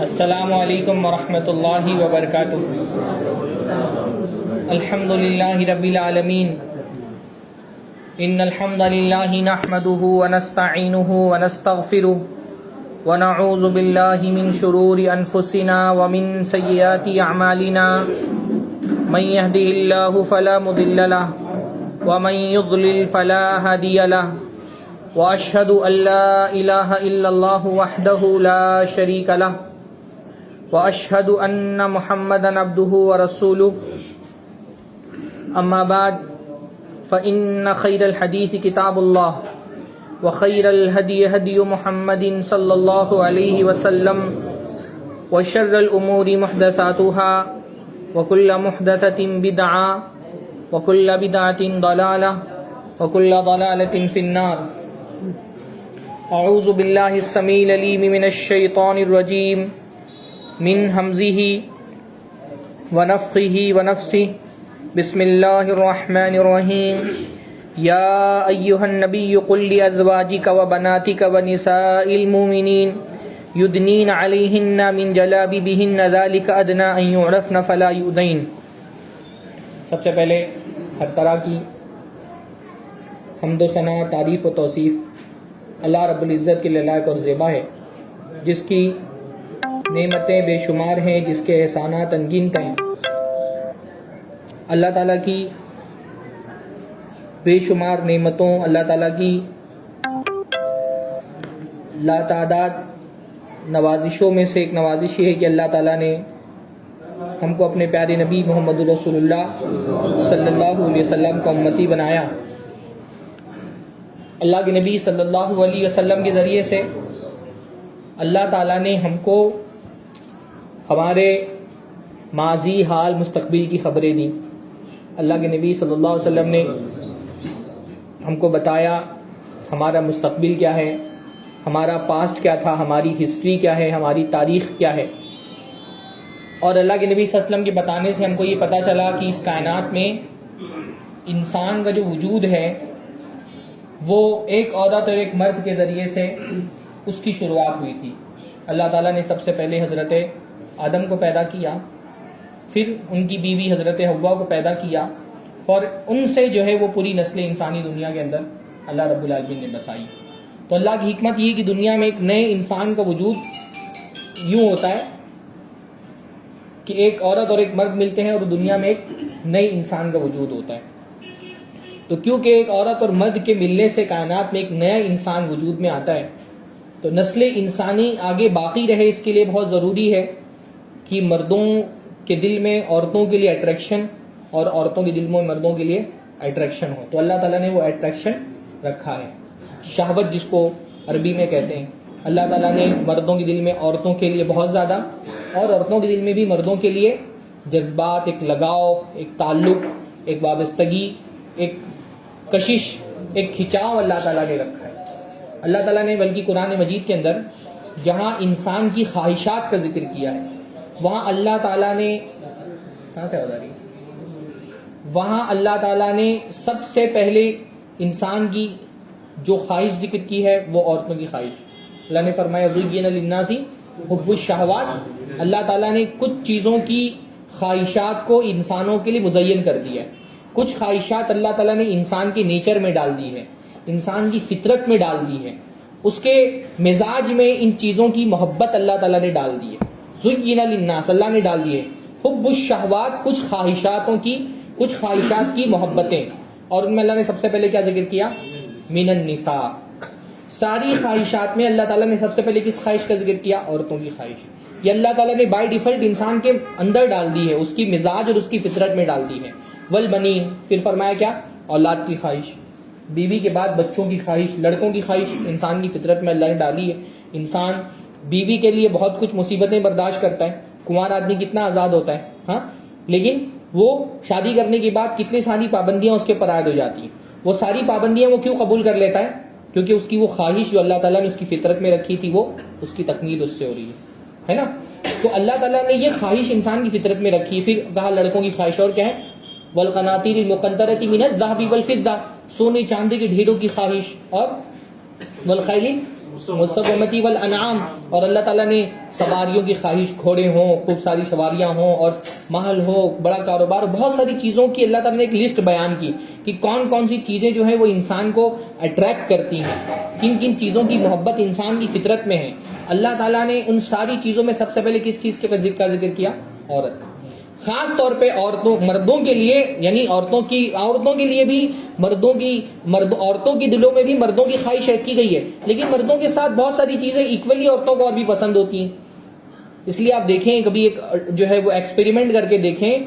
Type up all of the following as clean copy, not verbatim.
السلام علیکم ورحمۃ اللہ وبرکاتہ۔ الحمد للہ رب العالمین، ان الحمد للہ نحمده ونستعینه ونستغفره ونعوذ باللہ من شرور انفسنا ومن سیئات اعمالنا، من يهده اللہ فلا مضل له ومن يضلل فلا هادی له، واشهد ان لا الہ الا اللہ وحدہ لا شریک له، واشهد ان محمدا عبده ورسوله، اما بعد فان خیر الحدیث کتاب اللہ، وخیر الہدی ہدی محمد صلی اللہ علیہ وسلم، وشر الامور محدثاتها، وکل محدثۃ بدعہ، وکل بدعۃ ضلالہ، وکل ضلالۃ فی النار۔ اعوذ باللہ السمیع العلیم من الشیطان الرجیم، من حمزہ ونفخہ ونفثہ، بسم اللہ الرحمن الرحیم۔ یا ایہا النبی قل لازواجک وبناتک ونساء المؤمنین یدنین علیہن من جلابیبہن ذلک ادنی ان یعرفن فلا یؤذین۔ سب سے پہلے ہر طرح کی حمد و ثنا، تعریف و توصیف اللہ رب العزت کے لیے لائق اور زیبا ہے، جس کی نعمتیں بے شمار ہیں، جس کے احسانات انگنت ہیں۔ اللہ تعالیٰ کی بے شمار نعمتوں، اللہ تعالیٰ کی لاتعداد نوازشوں میں سے ایک نوازش یہ ہے کہ اللہ تعالیٰ نے ہم کو اپنے پیارے نبی محمد رسول اللہ صلی اللہ علیہ وسلم کا امتی بنایا۔ اللہ کے نبی صلی اللہ علیہ وسلم کے ذریعے سے اللہ تعالیٰ نے ہم کو ہمارے ماضی، حال، مستقبل کی خبریں دیں۔ اللہ کے نبی صلی اللہ علیہ وسلم نے ہم کو بتایا ہمارا مستقبل کیا ہے، ہمارا پاسٹ کیا تھا، ہماری ہسٹری کیا ہے، ہماری تاریخ کیا ہے۔ اور اللہ کے نبی صلی اللہ علیہ وسلم کے بتانے سے ہم کو یہ پتہ چلا کہ اس کائنات میں انسان کا جو وجود ہے وہ ایک عورت اور ایک مرد کے ذریعے سے اس کی شروعات ہوئی تھی۔ اللہ تعالیٰ نے سب سے پہلے حضرت آدم کو پیدا کیا، پھر ان کی بیوی حضرت حوا کو پیدا کیا، اور ان سے جو ہے وہ پوری نسل انسانی دنیا کے اندر اللہ رب العالمین نے بسائی۔ تو اللہ کی حکمت یہ کہ دنیا میں ایک نئے انسان کا وجود یوں ہوتا ہے کہ ایک عورت اور ایک مرد ملتے ہیں اور دنیا میں ایک نئے انسان کا وجود ہوتا ہے۔ تو کیونکہ ایک عورت اور مرد کے ملنے سے کائنات میں ایک نیا انسان وجود میں آتا ہے، تو نسل انسانی آگے باقی رہے، اس کے لیے بہت ضروری ہے کہ مردوں کے دل میں عورتوں کے لیے اٹریکشن اور عورتوں کے دل میں مردوں کے لیے اٹریکشن ہو۔ تو اللہ تعالیٰ نے وہ اٹریکشن رکھا ہے، شہوت جس کو عربی میں کہتے ہیں۔ اللہ تعالیٰ نے مردوں کے دل میں عورتوں کے لیے بہت زیادہ، اور عورتوں کے دل میں بھی مردوں کے لیے جذبات، ایک لگاؤ، ایک تعلق، ایک وابستگی، ایک کشش، ایک کھچاؤ اللہ تعالیٰ نے رکھا ہے۔ اللہ تعالیٰ نے بلکہ قرآن مجید کے اندر جہاں انسان کی خواہشات کا ذکر کیا ہے، وہاں اللہ تعالیٰ نے اللہ تعالیٰ نے سب سے پہلے انسان کی جو خواہش ذکر کی ہے وہ عورتوں کی خواہش۔ اللہ نے فرمایا زُيِّنَ لِلنَّاسِ حُبُّ الشَّهَوَاتِ، اللہ تعالیٰ نے کچھ چیزوں کی خواہشات کو انسانوں کے لیے مزین کر دیا ہے۔ کچھ خواہشات اللہ تعالیٰ نے انسان کے نیچر میں ڈال دی ہے، انسان کی فطرت میں ڈال دی ہے، اس کے مزاج میں ان چیزوں کی محبت اللہ تعالیٰ نے ڈال دی ہے۔ زُيِّنَ لِلنَّاسِ، اللہ نے ڈال دی ہے حب الشہوات، کچھ خواہشات کی محبتیں، اور ان میں اللہ نے سب سے پہلے کیا ذکر کیا؟ من النساء۔ ساری خواہشات میں اللہ تعالیٰ نے سب سے پہلے کس خواہش کا ذکر کیا؟ عورتوں کی خواہش۔ یہ اللہ تعالیٰ نے بائی ڈیفالٹ انسان کے اندر ڈال دی ہے، اس کی مزاج اور اس کی فطرت میں ڈال دی ہے۔ والبنین، پھر فرمایا کیا؟ اولاد کی خواہش، بیوی کے بعد بچوں کی خواہش، لڑکوں کی خواہش انسان کی فطرت میں اللہ نے ڈالی ہے۔ انسان بیوی کے لیے بہت کچھ مصیبتیں برداشت کرتا ہے، کنوار آدمی کتنا آزاد ہوتا ہے، ہاں، لیکن وہ شادی کرنے کے بعد کتنی ساری پابندیاں اس کے پر عائد ہو جاتی ہیں۔ وہ ساری پابندیاں وہ کیوں قبول کر لیتا ہے؟ کیونکہ اس کی وہ خواہش جو اللہ تعالیٰ نے اس کی فطرت میں رکھی تھی، وہ اس کی تکمیل اس سے ہو رہی ہے نا۔ تو اللہ تعالیٰ نے یہ خواہش انسان کی فطرت میں رکھی ہے۔ پھر کہا لڑکوں کی خواہش، اور کیا ہے؟ والقناطیر المقنطرۃ من الذهب والفضہ، سونے چاندی کے ڈھیروں کی خواہش، اور والخیل والسبمتی والانعام، اور اللہ تعالیٰ نے سواریوں کی خواہش، گھوڑے ہوں، خوب ساری سواریاں ہوں، اور محل ہو، بڑا کاروبار، بہت ساری چیزوں کی اللہ تعالیٰ نے ایک لسٹ بیان کی کہ کون کون سی چیزیں جو ہیں وہ انسان کو اٹریکٹ کرتی ہیں، کن کن چیزوں کی محبت انسان کی فطرت میں ہے۔ اللہ تعالیٰ نے ان ساری چیزوں میں سب سے پہلے کس چیز کا ذکر کیا؟ عورت۔ خاص طور پہ مردوں کے لیے، یعنی عورتوں کے لیے بھی عورتوں کی دلوں میں بھی مردوں کی خواہش رکھی گئی ہے، لیکن مردوں کے ساتھ بہت ساری چیزیں ایکولی عورتوں کو اور بھی پسند ہوتی ہیں۔ اس لیے آپ دیکھیں، کبھی ایک جو ہے وہ ایکسپیریمنٹ کر کے دیکھیں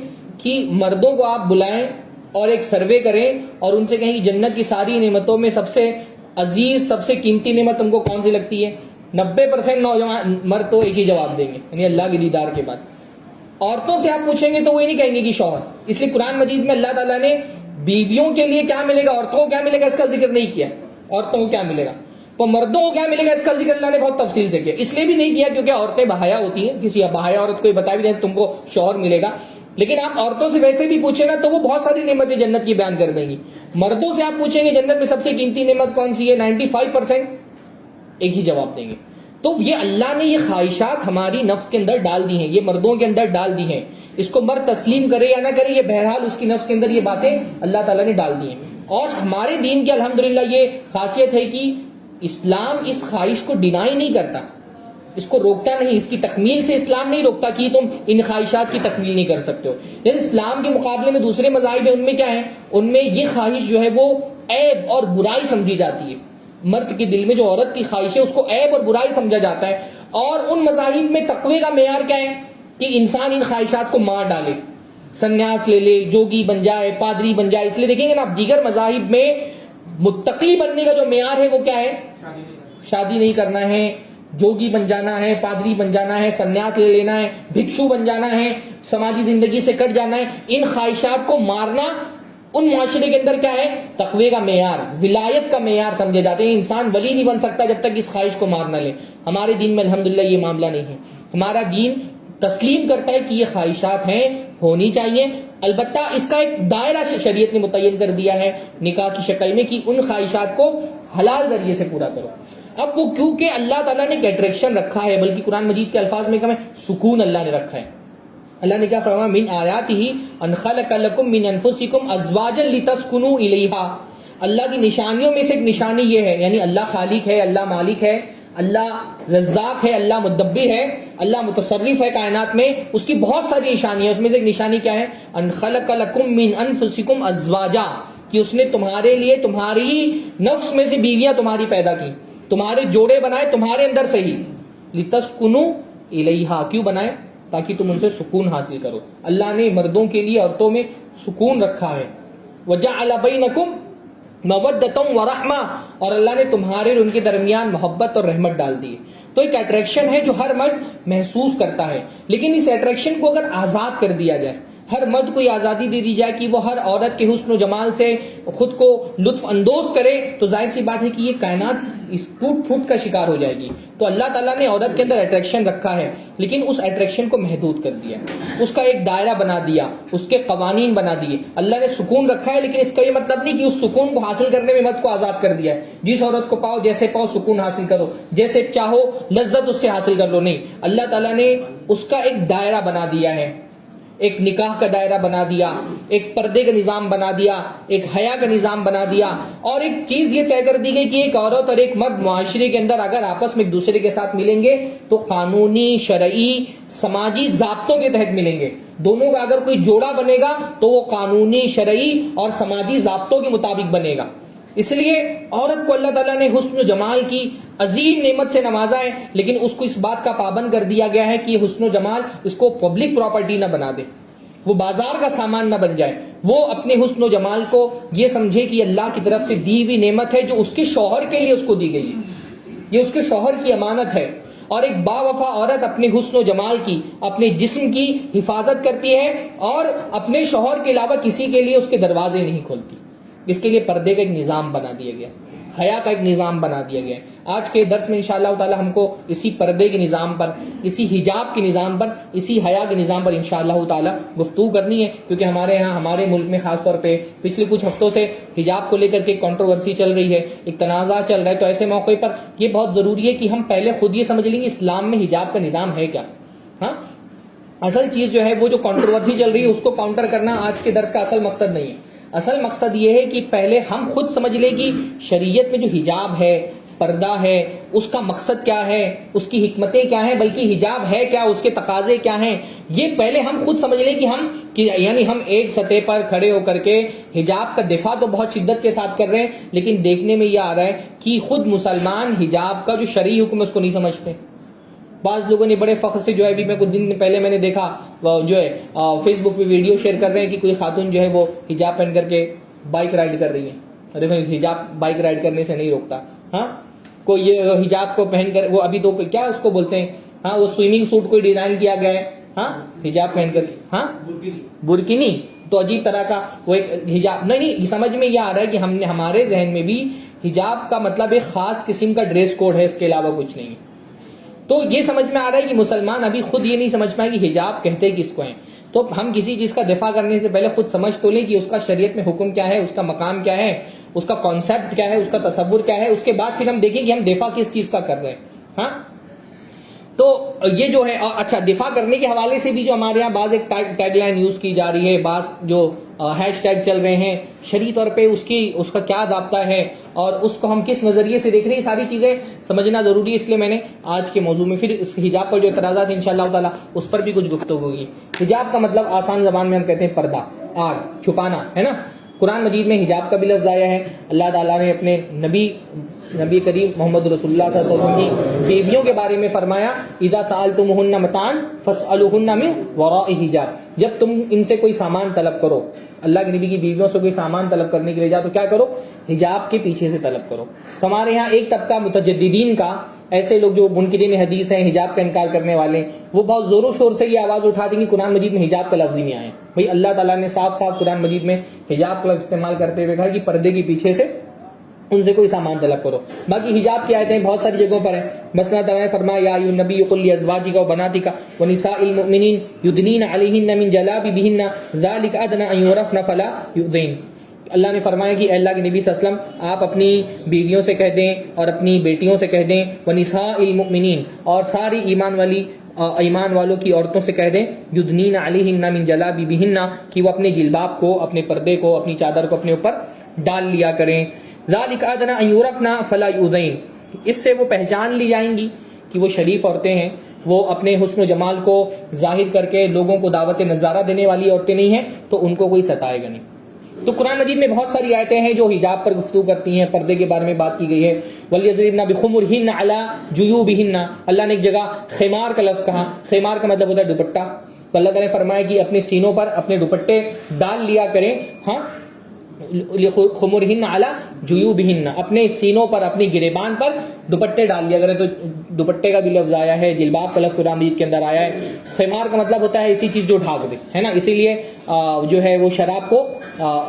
کہ مردوں کو آپ بلائیں اور ایک سروے کریں اور ان سے کہیں کہ جنت کی ساری نعمتوں میں سب سے عزیز، سب سے قیمتی نعمت تم کو کون سی لگتی ہے؟ 90% نوجوان مرد تو ایک ہی جواب دیں گے، یعنی اللہ کے دیدار کے بعد۔ عورتوں سے آپ پوچھیں گے تو وہ یہ نہیں کہیں گے کہ شوہر۔ اس لیے قرآن مجید میں اللہ تعالیٰ نے بیویوں کے لیے کیا ملے گا، عورتوں کو کیا ملے گا، اس کا ذکر نہیں کیا۔ عورتوں کو کیا ملے گا تو مردوں کو کیا ملے گا، اس کا ذکر اللہ نے بہت تفصیل سے کیا۔ اس لیے بھی نہیں کیا کیونکہ عورتیں بہایا ہوتی ہیں، کسی بہایا عورت کو یہ بتا بھی دیں تم کو شوہر ملے گا، لیکن آپ عورتوں سے ویسے بھی پوچھیں گا تو وہ بہت ساری نعمتیں جنت کی بیان کر دیں گی۔ مردوں سے آپ پوچھیں گے جنت میں سب سے قیمتی نعمت کون سی ہے، 95% ایک ہی جواب دیں گے۔ تو یہ اللہ نے یہ خواہشات ہماری نفس کے اندر ڈال دی ہیں، یہ مردوں کے اندر ڈال دی ہیں۔ اس کو مرد تسلیم کرے یا نہ کرے، یہ بہرحال اس کی نفس کے اندر یہ باتیں اللہ تعالیٰ نے ڈال دی ہیں۔ اور ہمارے دین کی الحمدللہ یہ خاصیت ہے کہ اسلام اس خواہش کو ڈینائی نہیں کرتا، اس کو روکتا نہیں، اس کی تکمیل سے اسلام نہیں روکتا کہ تم ان خواہشات کی تکمیل نہیں کر سکتے ہو۔ یعنی اسلام کے مقابلے میں دوسرے مذاہب ہیں، ان میں کیا ہے، ان میں یہ خواہش جو ہے وہ عیب اور برائی سمجھی جاتی ہے۔ مرد کے دل میں جو عورت کی خواہش ہے اس کو عیب اور برائی سمجھا جاتا ہے، اور ان مذاہب میں تقوی کا معیار کیا ہے کہ انسان ان خواہشات کو مار ڈالے، سنیاس لے لے، جوگی بن جائے، پادری بن جائے۔ اس لیے دیکھیں گے نا آپ دیگر مذاہب میں متقی بننے کا جو معیار ہے وہ کیا ہے، شادی نہیں کرنا ہے، جوگی بن جانا ہے، پادری بن جانا ہے، سنیاس لے لینا ہے، بھکشو بن جانا ہے، سماجی زندگی سے کٹ جانا ہے۔ ان خواہشات کو مارنا ان معاشرے کے اندر کیا ہے، تقوی کا معیار، ولایت کا معیار سمجھے جاتے ہیں۔ انسان ولی نہیں بن سکتا جب تک اس خواہش کو مار نہ لے۔ ہمارے دین میں الحمدللہ یہ معاملہ نہیں ہے۔ ہمارا دین تسلیم کرتا ہے کہ یہ خواہشات ہیں، ہونی چاہیے، البتہ اس کا ایک دائرہ شریعت نے متعین کر دیا ہے نکاح کی شکل میں کہ ان خواہشات کو حلال ذریعے سے پورا کرو۔ اب وہ کیونکہ اللہ تعالیٰ نے ایک اٹریکشن رکھا ہے، بلکہ قرآن مجید کے الفاظ میں کہا ہے سکون اللہ نے رکھا ہے۔ اللہ نے کیا فرمایا، من آیاتہ ان خلق لکم من انفسکم ازواجا لتسکنوا الیہا۔ اللہ کی نشانیوں میں سے ایک نشانی یہ ہے، یعنی اللہ خالق ہے، اللہ مالک ہے، اللہ رزاق ہے، اللہ مدبر ہے، اللہ متصرف ہے کائنات میں، اس کی بہت ساری نشانیاں ہیں۔ اس میں سے ایک نشانی کیا ہے، ان خلق لکم من انفسکم ازواجا، کہ اس نے تمہارے لیے تمہاری نفس میں سے بیویاں تمہاری پیدا کی، تمہارے جوڑے بنائے تمہارے اندر سے ہی، لتسکنوا الیہا، کیوں بنائے، تاکہ تم ان سے سکون حاصل کرو۔ اللہ نے مردوں کے لیے عورتوں میں سکون رکھا ہے۔ وجعل بینکم مودۃ ورحمہ، اور اللہ نے تمہارے اور ان کے درمیان محبت اور رحمت ڈال دی۔ تو ایک اٹریکشن ہے جو ہر مرد محسوس کرتا ہے، لیکن اس اٹریکشن کو اگر آزاد کر دیا جائے، ہر مرد کو یہ آزادی دے دی جائے کہ وہ ہر عورت کے حسن و جمال سے خود کو لطف اندوز کرے، تو ظاہر سی بات ہے کہ یہ کائنات اس ٹوٹ پھوٹ کا شکار ہو جائے گی۔ تو اللہ تعالیٰ نے عورت کے اندر اٹریکشن رکھا ہے، لیکن اس اٹریکشن کو محدود کر دیا، اس کا ایک دائرہ بنا دیا، اس کے قوانین بنا دیے۔ اللہ نے سکون رکھا ہے، لیکن اس کا یہ مطلب نہیں کہ اس سکون کو حاصل کرنے میں مرد کو آزاد کر دیا ہے، جس عورت کو پاؤ جیسے پاؤ سکون حاصل کرو، جیسے چاہو لذت اس سے حاصل کر لو، نہیں۔ اللہ تعالیٰ نے اس کا ایک دائرہ بنا دیا ہے، ایک نکاح کا دائرہ بنا دیا، ایک پردے کا نظام بنا دیا، ایک حیا کا نظام بنا دیا، اور ایک چیز یہ طے کر دی گئی کہ ایک عورت اور ایک مرد معاشرے کے اندر اگر آپس میں ایک دوسرے کے ساتھ ملیں گے تو قانونی، شرعی، سماجی ضابطوں کے تحت ملیں گے۔ دونوں کا اگر کوئی جوڑا بنے گا تو وہ قانونی، شرعی اور سماجی ضابطوں کے مطابق بنے گا۔ اس لیے عورت کو اللہ تعالیٰ نے حسن و جمال کی عظیم نعمت سے نوازا ہے، لیکن اس کو اس بات کا پابند کر دیا گیا ہے کہ یہ حسن و جمال اس کو پبلک پراپرٹی نہ بنا دے، وہ بازار کا سامان نہ بن جائے۔ وہ اپنے حسن و جمال کو یہ سمجھے کہ اللہ کی طرف سے دی ہوئی نعمت ہے جو اس کے شوہر کے لیے اس کو دی گئی ہے، یہ اس کے شوہر کی امانت ہے۔ اور ایک با وفا عورت اپنے حسن و جمال کی، اپنے جسم کی حفاظت کرتی ہے اور اپنے شوہر کے علاوہ کسی کے لیے اس کے دروازے نہیں کھولتی۔ اس کے لیے پردے کا ایک نظام بنا دیا گیا، حیا کا ایک نظام بنا دیا گیا ہے. آج کے درس میں انشاءاللہ تعالی ہم کو اسی پردے کے نظام پر، اسی حجاب کے نظام پر، اسی حیا کے نظام پر انشاءاللہ تعالی گفتگو کرنی ہے، کیونکہ ہمارے یہاں ہمارے ملک میں خاص طور پہ پچھلے کچھ ہفتوں سے حجاب کو لے کر کے کنٹروورسی چل رہی ہے، ایک تنازع چل رہا ہے. تو ایسے موقع پر یہ بہت ضروری ہے کہ ہم پہلے خود یہ سمجھ لیں گے اسلام میں حجاب کا نظام ہے کیا. ہاں، اصل چیز جو ہے وہ جو کنٹروورسی چل رہی ہے اس کو کاؤنٹر کرنا آج کے درس کا اصل مقصد نہیں ہے. اصل مقصد یہ ہے کہ پہلے ہم خود سمجھ لیں کہ شریعت میں جو حجاب ہے، پردہ ہے، اس کا مقصد کیا ہے، اس کی حکمتیں کیا ہیں، بلکہ حجاب ہے کیا، اس کے تقاضے کیا ہیں، یہ پہلے ہم خود سمجھ لیں کہ یعنی ہم ایک سطح پر کھڑے ہو کر کے حجاب کا دفاع تو بہت شدت کے ساتھ کر رہے ہیں، لیکن دیکھنے میں یہ آ رہا ہے کہ خود مسلمان حجاب کا جو شرعی حکم ہے اس کو نہیں سمجھتے. بعض لوگوں نے بڑے فخر سے جو ہے ابھی میں کچھ دن پہلے میں نے دیکھا جو ہے فیس بک پہ ویڈیو شیئر کر رہے ہیں کہ کوئی خاتون جو ہے وہ حجاب پہن کر کے بائک رائڈ کر رہی ہے. دیکھو حجاب بائک رائڈ کرنے سے نہیں روکتا. ہاں، کوئی یہ حجاب کو پہن کر وہ ابھی تو کیا اس کو بولتے ہیں، ہاں وہ سوئمنگ سوٹ کو ڈیزائن کیا گیا ہے، ہاں حجاب پہن کر، ہاں برکینی تو عجیب طرح کا وہ ایک حجاب نہیں. سمجھ میں یہ آ رہا ہے کہ ہم نے ہمارے ذہن میں بھی حجاب کا مطلب ایک خاص قسم کا ڈریس کوڈ ہے، اس کے علاوہ کچھ نہیں ہے. تو یہ سمجھ میں آ رہا ہے کہ مسلمان ابھی خود یہ نہیں سمجھ پائے کہ حجاب کہتے کس کو ہیں. تو ہم کسی چیز کا دفاع کرنے سے پہلے خود سمجھ تو لیں کہ اس کا شریعت میں حکم کیا ہے، اس کا مقام کیا ہے، اس کا کانسیپٹ کیا ہے، اس کا تصور کیا ہے. اس کے بعد پھر ہم دیکھیں کہ ہم دفاع کس چیز کا کر رہے ہیں. ہاں، تو یہ جو ہے اچھا دفاع کرنے کے حوالے سے بھی جو ہمارے یہاں بعض ایک ٹیگ لائن یوز کی جا رہی ہے، بعض جو ہیش ٹیگ چل رہے ہیں، شرعی طور پہ اس کا کیا ضابطہ ہے اور اس کو ہم کس نظریے سے دیکھ رہے ہیں، یہ ساری چیزیں سمجھنا ضروری ہے. اس لیے میں نے آج کے موضوع میں پھر اس حجاب پر جو اعتراضات ہیں انشاءاللہ تعالی اس پر بھی کچھ گفتگو ہوگی. حجاب کا مطلب آسان زبان میں ہم کہتے ہیں پردہ، آڑ، چھپانا، ہے نا. قرآن مجید میں حجاب کا بھی لفظ آیا ہے. اللہ تعالیٰ نے اپنے نبی کریم محمد رسول اللہ صلی اللہ علیہ وسلم کی بیویوں کے بارے میں فرمایا اذا سألتموهن متاعا فاسألوهن من وراء حجاب. جب تم ان سے کوئی سامان طلب کرو، اللہ کے نبی کی بیویوں سے کوئی سامان طلب کرنے کے لیے جاؤ تو کیا کرو، حجاب کے پیچھے سے طلب کرو. تو ہمارے یہاں ایک طبقہ متجددین کا، ایسے لوگ جو منکرین حدیث ہیں، حجاب کا انکار کرنے والے، وہ بہت زور و شور سے یہ آواز اٹھا دیں گے قرآن مجید میں حجاب کا لفظ ہی نہیں آئے. بھئی اللہ تعالیٰ نے صاف صاف قرآن مجید میں حجاب کا لفظ استعمال کرتے ہوئے کہا کہ پردے کے پیچھے سے ان سے کوئی سامان طلب کرو. باقی حجاب کی آیتیں بہت ساری جگہوں پر ہیں. مثلا تعالیٰ نے فرمایا یا ایھا النبی قل لازواجک وبناتک ونساء المؤمنین یدنین علیہن من جلابیبہن ذلک ادنی ان یعرفن فلا یؤذین. اللہ نے فرمایا کہ اے اللہ کے نبی صلی اللہ علیہ وسلم آپ اپنی بیویوں سے کہہ دیں اور اپنی بیٹیوں سے کہہ دیں، ونساء المؤمنین اور ساری ایمان والوں کی عورتوں سے کہہ دیں، یدنین علیہن من جلابیبہن کہ وہ اپنے جلباب کو، اپنے پردے کو، اپنی چادر کو اپنے اوپر ڈال لیا کریں. ذالک ادنی ان یعرفن فلا یؤذین. اس سے وہ پہچان لی جائیں گی کہ وہ شریف عورتیں ہیں، وہ اپنے حسن و جمال کو ظاہر کر کے لوگوں کو دعوت نظارہ دینے والی عورتیں نہیں ہیں، تو ان کو کوئی ستائے گا نہیں. تو قرآن مجید میں بہت ساری آیتیں ہیں جو حجاب پر گفتگو کرتی ہیں، پردے کے بارے میں بات کی گئی ہے. وَلْيَضْرِبْنَ بِخُمُرِهِنَّ عَلَى جُيُوبِهِنَّ. اللہ نے ایک جگہ خیمار کا لفظ کہا. خیمار کا مطلب ہوتا ہے دوپٹہ. تو اللہ تعالیٰ نے فرمایا کہ اپنے سینوں پر اپنے دوپٹے ڈال لیا کریں. ہاں، خمرہن علی جیوبہن، اپنے سینوں پر، اپنی گریبان پر دوپٹے ڈال دیا کریں. تو دوپٹے کا بھی لفظ آیا ہے، جلباب کا لفظ قرآن مجید کے اندر آیا ہے. خمار کا مطلب ہوتا ہے اسی چیز جو ڈھانپ دے، ہے نا. اسی لیے جو ہے وہ شراب کو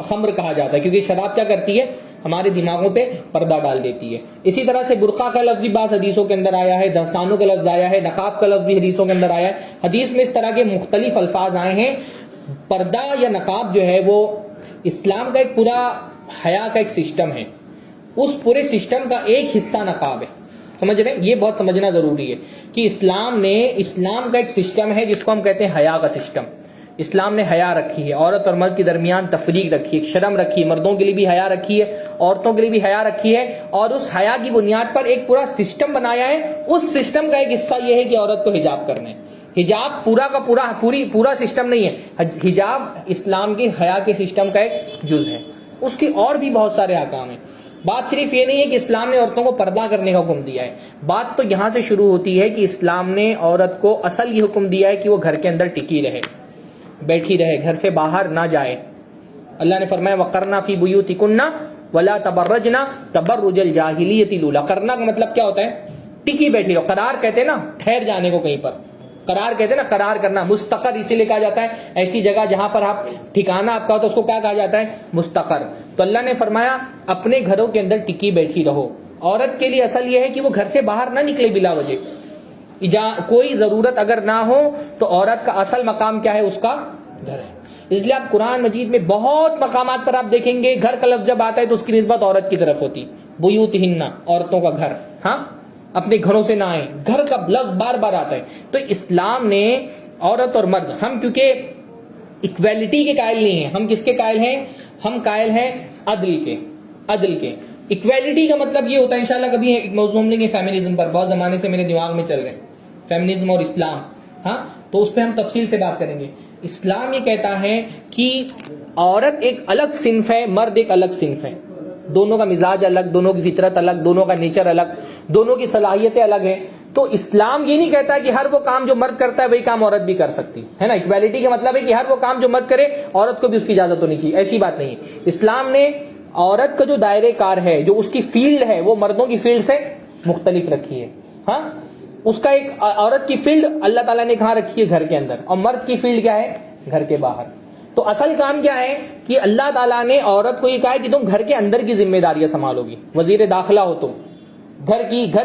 خمر کہا جاتا ہے، کیونکہ شراب کیا کرتی ہے، ہمارے دماغوں پہ پردہ ڈال دیتی ہے. اسی طرح سے برقع کا لفظ بھی بعض حدیثوں کے اندر آیا ہے، دستانوں کا لفظ آیا ہے، نقاب کا لفظ بھی حدیثوں کے اندر آیا ہے. حدیث میں اس طرح کے مختلف الفاظ آئے ہیں. پردہ یا نقاب جو ہے وہ اسلام کا ایک پورا حیا کا ایک سسٹم ہے. اس پورے سسٹم کا ایک حصہ نقاب ہے. سمجھ رہے ہیں؟ یہ بہت سمجھنا ضروری ہے کہ اسلام کا ایک سسٹم ہے جس کو ہم کہتے ہیں حیا کا سسٹم. اسلام نے حیا رکھی ہے، عورت اور مرد کے درمیان تفریق رکھی ہے، شرم رکھی ہے، مردوں کے لیے بھی حیا رکھی ہے، عورتوں کے لیے بھی حیا رکھی ہے، اور اس حیا کی بنیاد پر ایک پورا سسٹم بنایا ہے. اس سسٹم کا ایک حصہ یہ ہے کہ عورت کو حجاب کرنا ہے. حجاب پورا کا پورا سسٹم نہیں ہے. حجاب اسلام کے حیا کے سسٹم کا ایک جز ہے. اس کے اور بھی بہت سارے احکام ہیں. بات صرف یہ نہیں ہے کہ اسلام نے عورتوں کو پردہ کرنے کا حکم دیا ہے. بات تو یہاں سے شروع ہوتی ہے کہ اسلام نے عورت کو اصل یہ حکم دیا ہے کہ وہ گھر کے اندر ٹکی رہے، بیٹھی رہے، گھر سے باہر نہ جائے. اللہ نے فرمایا وَقَرْنَا فِي بُيُوتِكُنَّ وَلَا تَبَرَّجْنَا تَبَرُّجَ الْجَاهِلِيَّةِ الْأُولَىٰ. کرنا کا مطلب کیا ہوتا ہے؟ ٹکی بیٹھی رہو. قرار کہتے ہیں نا ٹھہر جانے کو کہیں پر. قرار کہتے ہیں نا، قرار کرنا. مستقر اسی لیے کہا جاتا ہے ایسی جگہ جہاں پر آپ ٹھکانہ آپ کا ہو تو اس کو کیا کہا جاتا ہے؟ مستقر. تو اللہ نے فرمایا اپنے گھروں کے اندر ٹکی بیٹھی رہو. عورت کے لیے اصل یہ ہے کہ وہ گھر سے باہر نہ نکلے بلا وجہ. کوئی ضرورت اگر نہ ہو تو عورت کا اصل مقام کیا ہے؟ اس کا گھر ہے. اس لیے آپ قرآن مجید میں بہت مقامات پر آپ دیکھیں گے گھر کا لفظ جب آتا ہے تو اس کی نسبت عورت کی طرف ہوتی. بیوتہن، عورتوں کا گھر. ہاں، اپنے گھروں سے نہ آئیں، گھر کا لفظ بار بار آتا ہے. تو اسلام نے عورت اور مرد، ہم کیونکہ اکویلٹی کے قائل نہیں ہیں. ہم کس کے قائل ہیں؟ ہم قائل ہیں عدل کے. عدل کے. اکویلٹی کا مطلب یہ ہوتا ہے، انشاءاللہ کبھی ایک موضوع ہم لیں گے فیمنزم پر، بہت زمانے سے میرے دماغ میں چل رہے ہیں فیمنزم اور اسلام. ہاں، تو اس پہ ہم تفصیل سے بات کریں گے. اسلام یہ کہتا ہے کہ عورت ایک الگ صنف ہے، مرد ایک الگ صنف ہے. دونوں کا مزاج الگ، دونوں کی فطرت الگ، دونوں کا نیچر الگ، دونوں کی صلاحیتیں الگ ہیں. تو اسلام یہ نہیں کہتا کہ ہر وہ کام جو مرد کرتا ہے وہی کام عورت بھی کر سکتی ہے نا. اکویلٹی کا مطلب ہے کہ ہر وہ کام جو مرد کرے عورت کو بھی اس کی اجازت ہونی چاہیے. ایسی بات نہیں ہے. اسلام نے عورت کا جو دائرے کار ہے، جو اس کی فیلڈ ہے، وہ مردوں کی فیلڈ سے مختلف رکھی ہے. ہاں، اس کا ایک عورت کی فیلڈ اللہ تعالیٰ نے کہاں رکھی ہے؟ گھر کے اندر. اور مرد کی فیلڈ کیا ہے؟ گھر کے باہر. تو اصل کام کیا ہے کہ اللہ تعالیٰ نے عورت کو یہ کہا ہے کہ تم گھر کے اندر کی ذمہ داریاں سنبھالو گی. وزیر داخلہ ہو تو گھر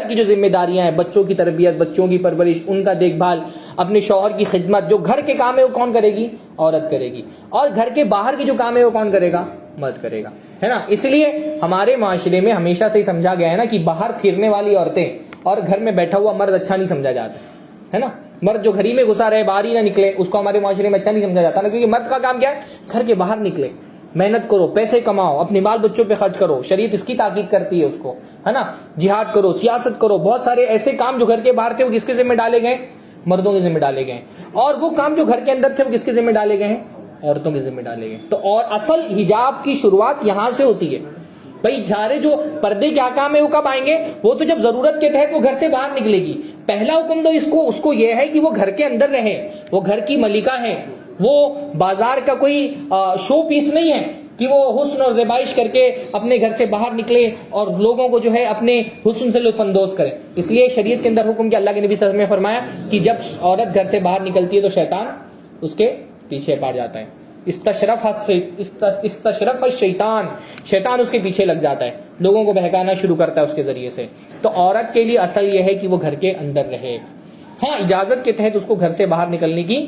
کی جو ذمہ داریاں ہیں، بچوں کی تربیت، بچوں کی پرورش، ان کا دیکھ بھال، اپنے شوہر کی خدمت، جو گھر کے کام ہے وہ کون کرے گی؟ عورت کرے گی. اور گھر کے باہر کی جو کام ہے وہ کون کرے گا؟ مرد کرے گا. ہے نا. اس لیے ہمارے معاشرے میں ہمیشہ سے ہی سمجھا گیا ہے نا کہ باہر پھرنے والی عورتیں اور گھر میں بیٹھا ہوا مرد اچھا نہیں سمجھا جاتا ہے نا. مرد جو گھر ہی میں گھسا رہے، باہر ہی نہ نکلے، اس کو ہمارے معاشرے میں اچھا نہیں سمجھا جاتا نا. کیونکہ مرد کا کام کیا ہے؟ گھر کے باہر نکلے، محنت کرو، پیسے کماؤ، اپنے بال بچوں پہ خرچ کرو. شریعت اس کی تاکید کرتی ہے اس کو، ہے نا. جہاد کرو، سیاست کرو، بہت سارے ایسے کام جو گھر کے باہر تھے وہ کس کے ذمہ ڈالے گئے؟ مردوں کے ذمہ ڈالے گئے. اور وہ کام جو گھر کے اندر تھے وہ کس کے ذمہ ڈالے گئے ہیں؟ عورتوں کے ذمہ ڈالے گئے. تو اور اصل حجاب کی شروعات یہاں سے ہوتی ہے. بھائی سارے جو پردے کے احکام ہے وہ کب آئیں گے؟ وہ تو جب ضرورت کے تحت وہ گھر سے باہر نکلے گی. پہلا حکم تو اس کو یہ ہے کہ وہ گھر کے اندر رہے، وہ گھر کی ملکہ ہے، وہ بازار کا کوئی شو پیس نہیں ہے کہ وہ حسن اور زیبائش کر کے اپنے گھر سے باہر نکلے اور لوگوں کو جو ہے اپنے حسن سے لطف اندوز کرے. اس لیے شریعت کے اندر حکم کہ اللہ کے نبی صلی اللہ علیہ وسلم نے فرمایا کہ جب عورت گھر سے باہر نکلتی ہے تو شیطان اس کے پیچھے پڑ جاتا ہے. استشرف الشیطان، شیطان اس کے پیچھے لگ جاتا ہے، لوگوں کو بہکانا شروع کرتا ہے اس کے ذریعے سے. تو عورت کے لیے اصل یہ ہے کہ وہ گھر کے اندر رہے. ہاں، اجازت کے تحت اس کو گھر سے باہر نکلنے کی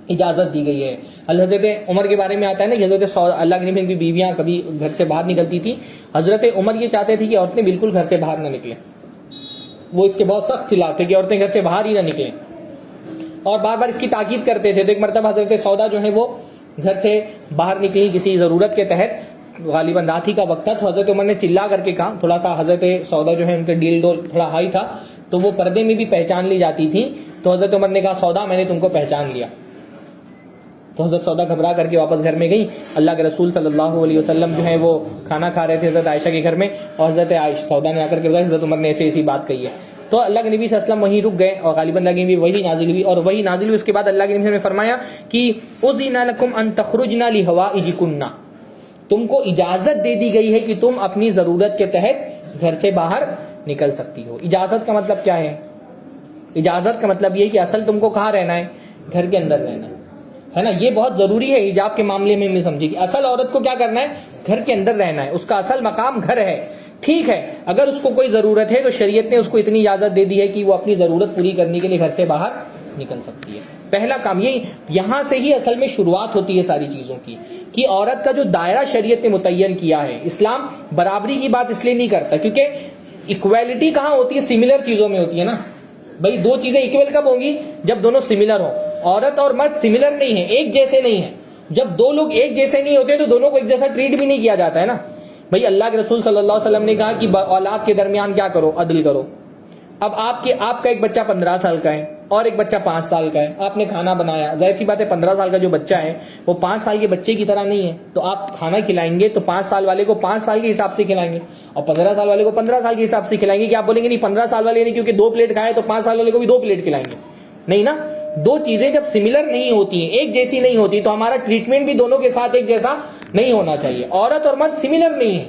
اجازت دی گئی ہے. حضرت عمر کے بارے میں آتا ہے نا کہ حضرت اللہ کے نبی کی بیویاں کبھی گھر سے باہر نکلتی تھی. حضرت عمر یہ چاہتے تھے کہ عورتیں بالکل گھر سے باہر نہ نکلیں. وہ اس کے بہت سخت خلاف تھے کہ عورتیں گھر سے باہر ہی نہ نکلیں، اور بار بار اس کی تاکید کرتے تھے. تو ایک مرتبہ حضرت سودا جو ہے وہ گھر سے باہر نکلی کسی ضرورت کے تحت، غالباً رات ہی کا وقت تھا. تو حضرت عمر نے چلا کر کے کہا، تھوڑا سا حضرت سودا جو ہے ان کے ڈیل ڈول تھوڑا ہائی تھا تو وہ پردے میں بھی پہچان لی جاتی تھی. تو حضرت عمر نے کہا سودا میں نے تم کو پہچان لیا. تو حضرت سودا گھبرا کر کے واپس گھر میں گئی. اللہ کے رسول صلی اللہ علیہ وسلم جو ہے وہ کھانا کھا رہے تھے حضرت عائشہ کے گھر میں، اور حضرت سودا نے آ کر کے بتایا حضرت عمر نے ایسی بات کہی ہے. تو اللہ کے نبی صلی اللہ علیہ وسلم وہیں رک گئے اور غالباً لگے بھی وہی نازل ہوئی. اور وہی نازل ہوئی اس کے بعد اللہ کے نبی نے فرمایا کہ اذن لکم ان تخرجن لحوائجکن، تم کو اجازت دے دی گئی ہے کہ تم اپنی ضرورت کے تحت گھر سے باہر نکل سکتی ہو. اجازت کا مطلب کیا ہے؟ اجازت کا مطلب یہ ہے کہ اصل تم کو کہاں رہنا ہے؟ گھر کے اندر رہنا ہے نا. یہ بہت ضروری ہے حجاب کے معاملے میں سمجھے کہ اصل عورت کو کیا کرنا ہے؟ گھر کے اندر رہنا ہے. اس کا اصل مقام گھر ہے. ٹھیک ہے، اگر اس کو کوئی ضرورت ہے تو شریعت نے اس کو اتنی اجازت دے دی ہے کہ وہ اپنی ضرورت پوری کرنے کے لیے گھر سے باہر نکل سکتی ہے. پہلا کام یہاں سے ہی اصل میں شروعات ہوتی ہے ساری چیزوں کی، کہ عورت کا جو دائرہ شریعت نے متعین کیا ہے. اسلام برابری کی بات اس لیے نہیں کرتا کیونکہ ایکویلٹی کہاں ہوتی ہے؟ سملر چیزوں میں ہوتی ہے نا. بھائی دو چیزیں ایکویل کب ہوں گی؟ جب دونوں سملر ہوں. عورت اور مرد سملر نہیں ہے، ایک جیسے نہیں ہے. جب دو لوگ ایک جیسے نہیں ہوتے تو دونوں کو ایک جیسا ٹریٹ بھی نہیں کیا جاتا ہے نا. بھائی اللہ کے رسول صلی اللہ علیہ وسلم نے کہا کہ اولاد کے درمیان کیا کرو؟ عدل کرو. اب آپ کا ایک بچہ 15 سال کا ہے اور ایک بچہ 5 سال کا ہے. آپ نے کھانا بنایا، ظاہر سی بات ہے 15 سال کا جو بچہ ہے وہ 5 سال کے بچے کی طرح نہیں ہے. تو آپ کھانا کھلائیں گے تو 5 سال والے کو 5 سال کے حساب سے کھلائیں گے اور 15 سال والے کو 15 سال کے حساب سے کھلائیں گے. کہ آپ بولیں گے نہیں 15 سال والے نے کیونکہ 2 پلیٹ کھائے تو 5 سال والے کو بھی 2 پلیٹ کھلائیں گے. نہیں نا. دو چیزیں جب سملر نہیں ہوتی ہیں، ایک جیسی نہیں ہوتی، تو ہمارا ٹریٹمنٹ بھی دونوں کے ساتھ ایک جیسا نہیں ہونا چاہیے. عورت اور مرد سملر نہیں ہے.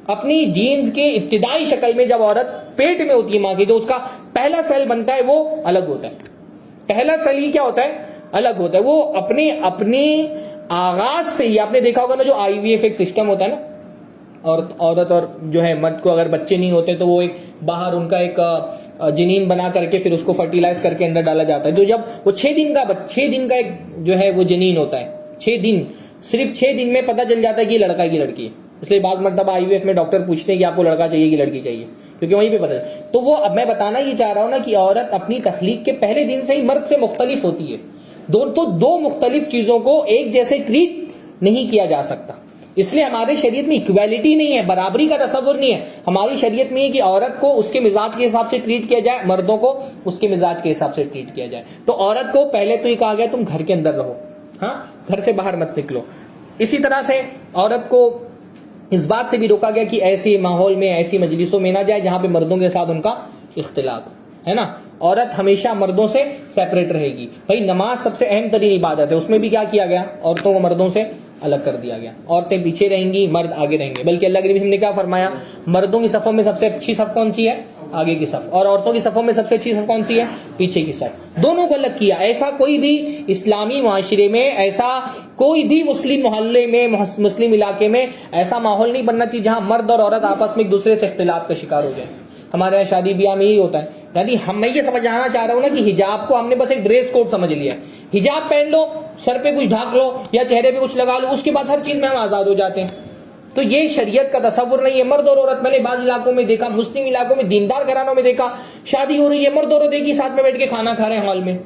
اپنی جینز کے ابتدائی شکل میں جب عورت پیٹ میں ہوتی ہے ماں کی تو اس کا پہلا سیل بنتا ہے وہ الگ ہوتا ہے. پہلا صلیح کیا ہوتا ہے؟ الگ ہوتا ہے. وہ اپنے آغاز سے ہی آپ نے دیکھا ہوگا نا جو IVF ایک سسٹم ہوتا ہے نا, اور عورت اور جو ہے مرد کو اگر بچے نہیں ہوتے تو وہ ایک باہر ان کا ایک جنین بنا کر کے پھر اس کو فرٹیلائز کر کے اندر ڈالا جاتا ہے. تو جب وہ 6 دن کا ایک جو ہے وہ جنین ہوتا ہے, 6 دن, صرف 6 دن میں پتہ چل جاتا ہے کہ یہ لڑکا ہے کہ لڑکی ہے. اس لیے بعض مرتبہ IVF میں ڈاکٹر پوچھتے ہیں کہ آپ کو لڑکا چاہیے کہ لڑکی چاہیے, کیونکہ وہیں پہ پتہ چلتا. تو وہ اب میں بتانا یہ چاہ رہا ہوں نا کہ عورت اپنی تخلیق کے پہلے دن سے ہی مرد سے مختلف ہوتی ہے. دو مختلف چیزوں کو ایک جیسے ٹریٹ نہیں کیا جا سکتا. اس لیے ہمارے شریعت میں ایکویلٹی نہیں ہے, برابری کا تصور نہیں ہے. ہماری شریعت میں یہ کہ عورت کو اس کے مزاج کے حساب سے ٹریٹ کیا جائے, مردوں کو اس کے مزاج کے حساب سے ٹریٹ کیا جائے. تو عورت کو پہلے تو یہ کہا گیا تم گھر کے اندر رہو, ہاں, گھر سے باہر مت نکلو. اسی طرح سے عورت کو اس بات سے بھی روکا گیا کہ ایسے ماحول میں, ایسی مجلسوں میں نہ جائے جہاں پہ مردوں کے ساتھ ان کا اختلاط ہے نا. عورت ہمیشہ مردوں سے سیپریٹ رہے گی. بھائی نماز سب سے اہم ترین عبادت ہے, اس میں بھی کیا کیا گیا؟ عورتوں کو مردوں سے الگ کر دیا گیا. عورتیں پیچھے رہیں گی, مرد آگے رہیں گے. بلکہ اللہ کے نبی نے کیا فرمایا؟ مردوں کی صفوں میں سب سے اچھی صف کون سی ہے؟ آگے کی صف. اور عورتوں کی صفوں میں سب سے اچھی صف کون سی ہے؟ پیچھے کی صف. دونوں کو الگ کیا. ایسا کوئی بھی اسلامی معاشرے میں, ایسا کوئی بھی مسلم محلے میں, مسلم علاقے میں ایسا ماحول نہیں بننا چاہیے جہاں مرد اور عورت آپس میں ایک دوسرے سے اختلاف کا شکار ہو جائے. ہمارے یہاں شادی بیاہ میں یہی ہوتا ہے. یعنی میں یہ سمجھانا چاہ رہا ہوں نا کہ حجاب کو ہم نے بس ایک ڈریس کوڈ سمجھ لیا ہے. حجاب پہن لو, سر پہ کچھ ڈھانک لو یا چہرے پہ کچھ لگا لو, اس کے بعد ہر چیز میں ہم آزاد ہو جاتے ہیں. تو یہ شریعت کا تصور نہیں ہے. مرد اور عورت, میں نے بعض علاقوں میں دیکھا, مسلم علاقوں میں, دیندار گھرانوں میں دیکھا, شادی ہو رہی ہے, مرد اور عورت ایک ہی ساتھ میں بیٹھ کے کھانا کھا رہے ہیں ہال میں.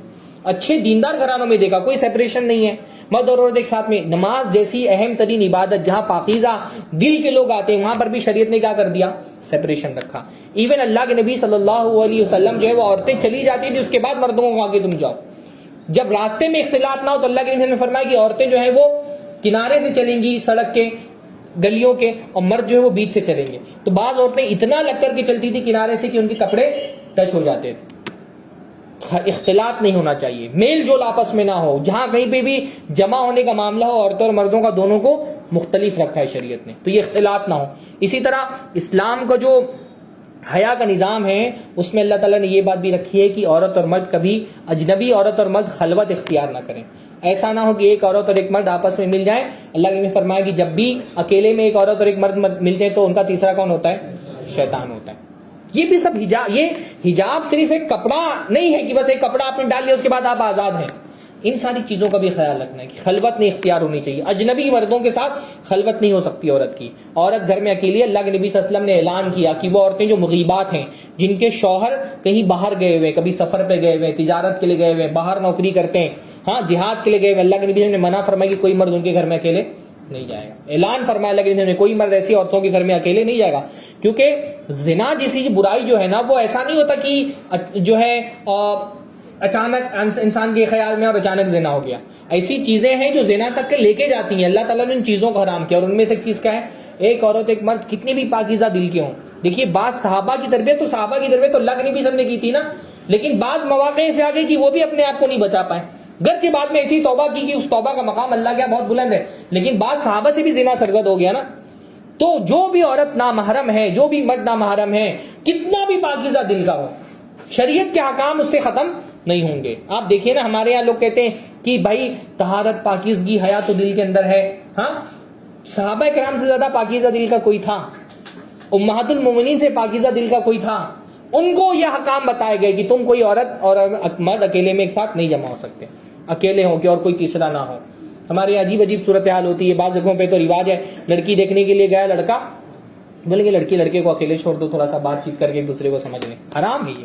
اچھے دیندار گھرانوں میں دیکھا کوئی سیپریشن نہیں ہے, مرد اور عورت ایک ساتھ میں. نماز جیسی اہم ترین عبادت جہاں پاکیزہ دل کے لوگ آتے ہیں, وہاں پر بھی شریعت نے کیا کر دیا؟ سیپریشن رکھا. ایون اللہ کے نبی صلی اللہ علیہ وسلم جو ہے وہ عورتیں چلی جاتی تھی, اس کے بعد مردوں کو آگے تم جاؤ. جب راستے میں اختلاط نہ ہو تو اللہ کے نبی نے فرمایا کہ عورتیں جو ہیں وہ کنارے سے چلیں گی, سڑک کے, گلیوں کے, اور مرد جو ہے وہ بیچ سے چلیں گے. تو بعض عورتیں اتنا لگ کر کے چلتی تھی کنارے سے کہ ان کے کپڑے ٹچ ہو جاتے تھے. اختلاط نہیں ہونا چاہیے, میل جول آپس میں نہ ہو. جہاں کہیں پہ بھی جمع ہونے کا معاملہ ہو, عورتوں اور مردوں کا دونوں کو مختلف رکھا ہے شریعت نے, تو یہ اختلاط نہ ہو. اسی طرح اسلام کا جو حیا کا نظام ہے اس میں اللہ تعالیٰ نے یہ بات بھی رکھی ہے کہ عورت اور مرد کبھی, اجنبی عورت اور مرد خلوت اختیار نہ کریں. ایسا نہ ہو کہ ایک عورت اور ایک مرد آپس میں مل جائیں. اللہ نے فرمایا کہ جب بھی اکیلے میں ایک عورت اور ایک مرد ملتے ہیں تو ان کا تیسرا کون ہوتا ہے؟ شیطان ہوتا ہے. یہ بھی سب حجاب, یہ حجاب صرف ایک کپڑا نہیں ہے کہ بس ایک کپڑا آپ نے ڈال لیا اس کے بعد آپ آزاد ہیں. ان ساری چیزوں کا بھی خیال رکھنا ہے کہ خلوت نہیں اختیار ہونی چاہیے. اجنبی مردوں کے ساتھ خلوت نہیں ہو سکتی عورت کی. عورت گھر میں اکیلی. اللہ کے نبی صلی اللہ علیہ وسلم نے اعلان کیا کہ وہ عورتیں جو مغیبات ہیں, جن کے شوہر کہیں باہر گئے ہوئے, کبھی سفر پہ گئے ہوئے, تجارت کے لیے گئے ہوئے, باہر نوکری کرتے ہیں, ہاں جہاد کے لیے گئے ہوئے, اللہ کے نبی نے منع فرمایا کہ کوئی مرد ان کے گھر میں اکیلے نہیں جائے گا. اعلان فرمایا اللہ کے نبی نے کوئی مرد ایسی عورتوں کے گھر میں اکیلے نہیں جائے گا. کیونکہ زنا جیسی برائی جو ہے نا وہ ایسا نہیں ہوتا کہ جو ہے اچانک انسان کے خیال میں اور اچانک زنا ہو گیا. ایسی چیزیں ہیں جو زنا تک کے لے کے جاتی ہیں. اللہ تعالیٰ نے ان چیزوں کو حرام کیا, اور ان میں سے ایک چیز کیا ہے؟ ایک عورت ایک مرد کتنی بھی پاکیزہ دل کے ہوں. دیکھیے بعض صحابہ کی تربیت, تو صحابہ کی تربیت تو اللہ کے نبی سب نے کی تھی نا, لیکن بعض مواقع سے آگے کہ وہ بھی اپنے آپ کو نہیں بچا پائے. گرچہ بعد میں ایسی توبہ کی کہ اس توبہ کا مقام اللہ کے بہت بلند ہے, لیکن بعض صحابہ سے بھی زنا سرزد ہو گیا نا. تو جو بھی عورت نامحرم ہے, جو بھی مرد نامحرم ہے, کتنا بھی پاکیزہ دل کا ہو, شریعت کے احکام اس سے ختم نہیں ہوں گے. آپ دیکھیے نا, ہمارے یہاں لوگ کہتے ہیں کہ بھائی طہارت, پاکیزگی, حیا تو دل کے اندر ہے. ہاں, صحابہ کرام سے زیادہ پاکیزہ دل کا کوئی تھا؟ امہات المومنین سے پاکیزہ دل کا کوئی تھا؟ ان کو یہ حکام بتائے گئے کہ تم کوئی عورت اور مرد اکیلے میں ایک ساتھ نہیں جمع ہو سکتے, اکیلے ہو کے اور کوئی تیسرا نہ ہو. ہمارے عجیب عجیب صورتحال ہوتی ہے. بعض جگہوں پہ تو رواج ہے, لڑکی دیکھنے کے لیے گیا لڑکا, بولیں گے لڑکی لڑکے کو اکیلے چھوڑ دو, تھوڑا سا بات چیت کر کے ایک دوسرے کو سمجھ لیں. حرام ہے یہ.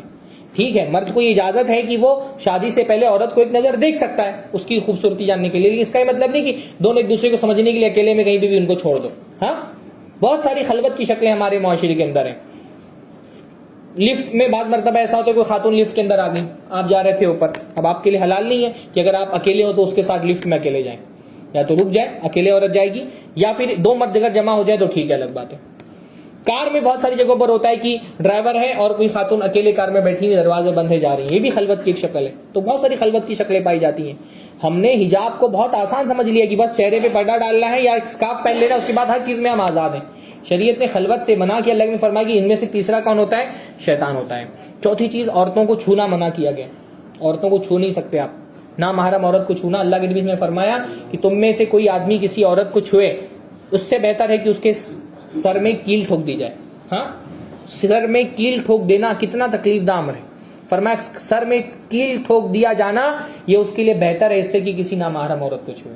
ٹھیک ہے, مرد کو یہ اجازت ہے کہ وہ شادی سے پہلے عورت کو ایک نظر دیکھ سکتا ہے اس کی خوبصورتی جاننے کے لیے, لیکن اس کا یہ مطلب نہیں کہ دونوں ایک دوسرے کو سمجھنے کے لیے اکیلے میں کہیں بھی ان کو چھوڑ دو. ہاں, بہت ساری خلوت کی شکلیں ہمارے معاشرے کے اندر ہیں. لفٹ میں بعض مرتبہ ایسا ہوتا ہے کوئی خاتون لفٹ کے اندر آ گئی, آپ جا رہے تھے اوپر, اب آپ کے لیے حلال نہیں ہے کہ اگر آپ اکیلے ہو تو اس کے ساتھ لفٹ میں اکیلے جائیں, یا تو رک جائے, اکیلے عورت جائے گی, یا پھر دو مرد جگہ جمع ہو جائے تو ٹھیک ہے, الگ بات ہے. کار میں بہت ساری جگہوں پر ہوتا ہے کہ ڈرائیور ہے اور کوئی خاتون اکیلے کار میں بیٹھی ہوئی, دروازے بند ہے, جا رہی ہے, یہ بھی خلوت کی ایک شکل ہے. تو بہت ساری خلوت کی شکلیں پائی جاتی ہیں. ہم نے حجاب کو بہت آسان سمجھ لیا کہ بس چہرے پہ پردہ ڈالنا ہے یا اسکارف پہن لینا, اس کے بعد ہر چیز میں ہم آزاد ہیں. شریعت نے خلوت سے منع کیا. اللہ نے فرمایا کہ ان میں سے تیسرا کون ہوتا ہے؟ شیطان ہوتا ہے. چوتھی چیز, عورتوں کو چھونا منع کیا گیا. عورتوں کو چھو نہیں سکتے آپ. نامحرم عورت کو چھونا, اللہ کے نبی نے فرمایا کہ تم میں سے کوئی آدمی کسی عورت کو چھوئے اس سے بہتر ہے کہ اس کے سر میں کیل ٹھوک دی جائے. ہاں, سر میں کیل ٹھوک دینا کتنا تکلیف دہ امر ہے. فرمایا سر میں کیل ٹھوک دیا جانا یہ اس کے لیے بہتر ہے اس سے کہ کسی نامحرم عورت کو چھوئے.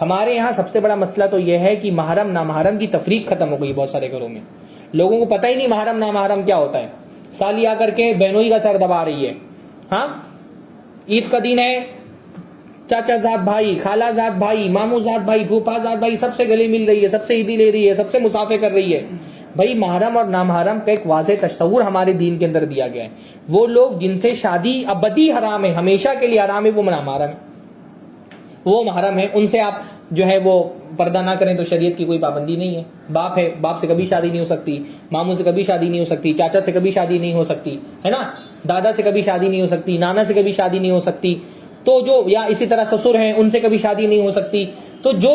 ہمارے یہاں سب سے بڑا مسئلہ تو یہ ہے کہ محرم نامحرم کی تفریق ختم ہو گئی بہت سارے گھروں میں. لوگوں کو پتہ ہی نہیں محرم نامحرم کیا ہوتا ہے. سالی آ کر کے بہنوئی کا سر دبا رہی ہے. ہاں, عید کا دن ہے, چاچا زاد بھائی, خالہ زاد بھائی, ماموں زاد بھائی, پھوپھا زاد بھائی سب سے گلے مل رہی ہے, سب سے عیدی لے رہی ہے, سب سے مسافے کر رہی ہے. بھائی محرم اور نامحرم کا ایک واضح تصور ہمارے دین کے اندر دیا گیا ہے. وہ لوگ جن سے شادی ابدی حرام ہے, ہمیشہ کے لیے حرام ہے, وہ نامحرم ہے, وہ محرم ہے. ان سے آپ جو ہے وہ پردہ نہ کریں تو شریعت کی کوئی پابندی نہیں ہے. باپ ہے, باپ سے کبھی شادی نہیں ہو سکتی, ماموں سے کبھی شادی نہیں ہو سکتی, چاچا سے کبھی شادی نہیں ہو سکتی, ہے نا, دادا سے کبھی شادی نہیں ہو سکتی, نانا سے کبھی شادی نہیں ہو سکتی. تو جو یا اسی طرح سسر ہیں ان سے کبھی شادی نہیں ہو سکتی. تو جو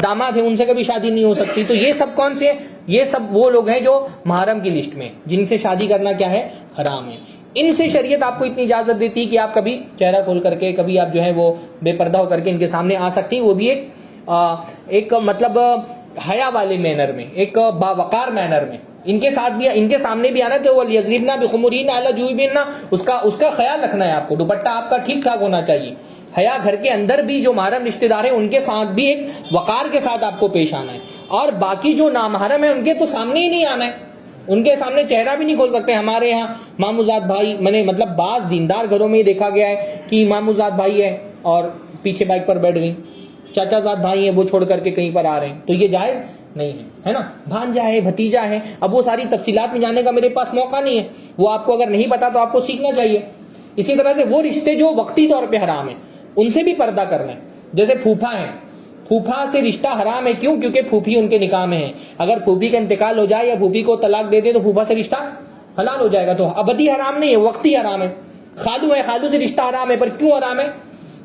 داماد ہیں ان سے کبھی شادی نہیں ہو سکتی. تو یہ سب کون سے ہیں؟ یہ سب وہ لوگ ہیں جو محرم کی لسٹ میں, جن سے شادی کرنا کیا ہے, حرام ہے. ان سے شریعت آپ کو اتنی اجازت دیتی کہ آپ کبھی چہرہ کھول کر کے, کبھی آپ جو ہے وہ بے پردہ ہو کر کے ان کے سامنے آ سکتی ہیں, وہ بھی ایک مطلب حیا والے مینر میں, ایک باوقار مینر میں. ان کے ساتھ بھی, ان کے سامنے بھی آنا تو وَلْيَضْرِبْنَ بِخُمُرِهِنَّ عَلَى جُوبِهِنَّ, اس کا خیال رکھنا ہے آپ کو. دوپٹہ آپ کا ٹھیک ٹھاک ہونا چاہیے. حیا گھر کے اندر بھی جو محرم رشتہ دار ہیں ان کے ساتھ بھی ایک وقار کے ساتھ آپ کو پیش آنا ہے. اور باقی جو نامحرم ہیں ان کے تو سامنے ہی نہیں آنا ہے, ان کے سامنے چہرہ بھی نہیں کھول سکتے. ہمارے یہاں ماموزاد بھائی, مطلب بعض دیندار گھروں میں دیکھا گیا ہے کہ ماموزاد بھائی ہے اور پیچھے بائک پر بیٹھ گئی, چاچا زاد بھائی ہیں وہ چھوڑ کر کے کہیں پر آ رہے ہیں, تو یہ جائز نہیں ہے, ہے نا. بھانجا ہے, بھتیجا ہے, اب وہ ساری تفصیلات میں جانے کا میرے پاس موقع نہیں ہے, وہ آپ کو اگر نہیں پتا تو آپ کو سیکھنا چاہیے. اسی طرح سے وہ رشتے جو وقتی طور پہ حرام ہیں ان سے بھی پردہ کرنا ہے. جیسے پھوپھا ہیں, پھوپھا سے رشتہ حرام ہے, کیوں؟ کیونکہ پھوپھی ان کے نکاح میں ہے. اگر پھوپھی کا انتقال ہو جائے یا پھوپھی کو طلاق دے دے تو پھوپھا سے رشتہ حلال ہو جائے گا, تو ابدی حرام نہیں ہے, وقتی حرام ہے. خالو ہے, خالو سے رشتہ حرام ہے, پر کیوں حرام ہے؟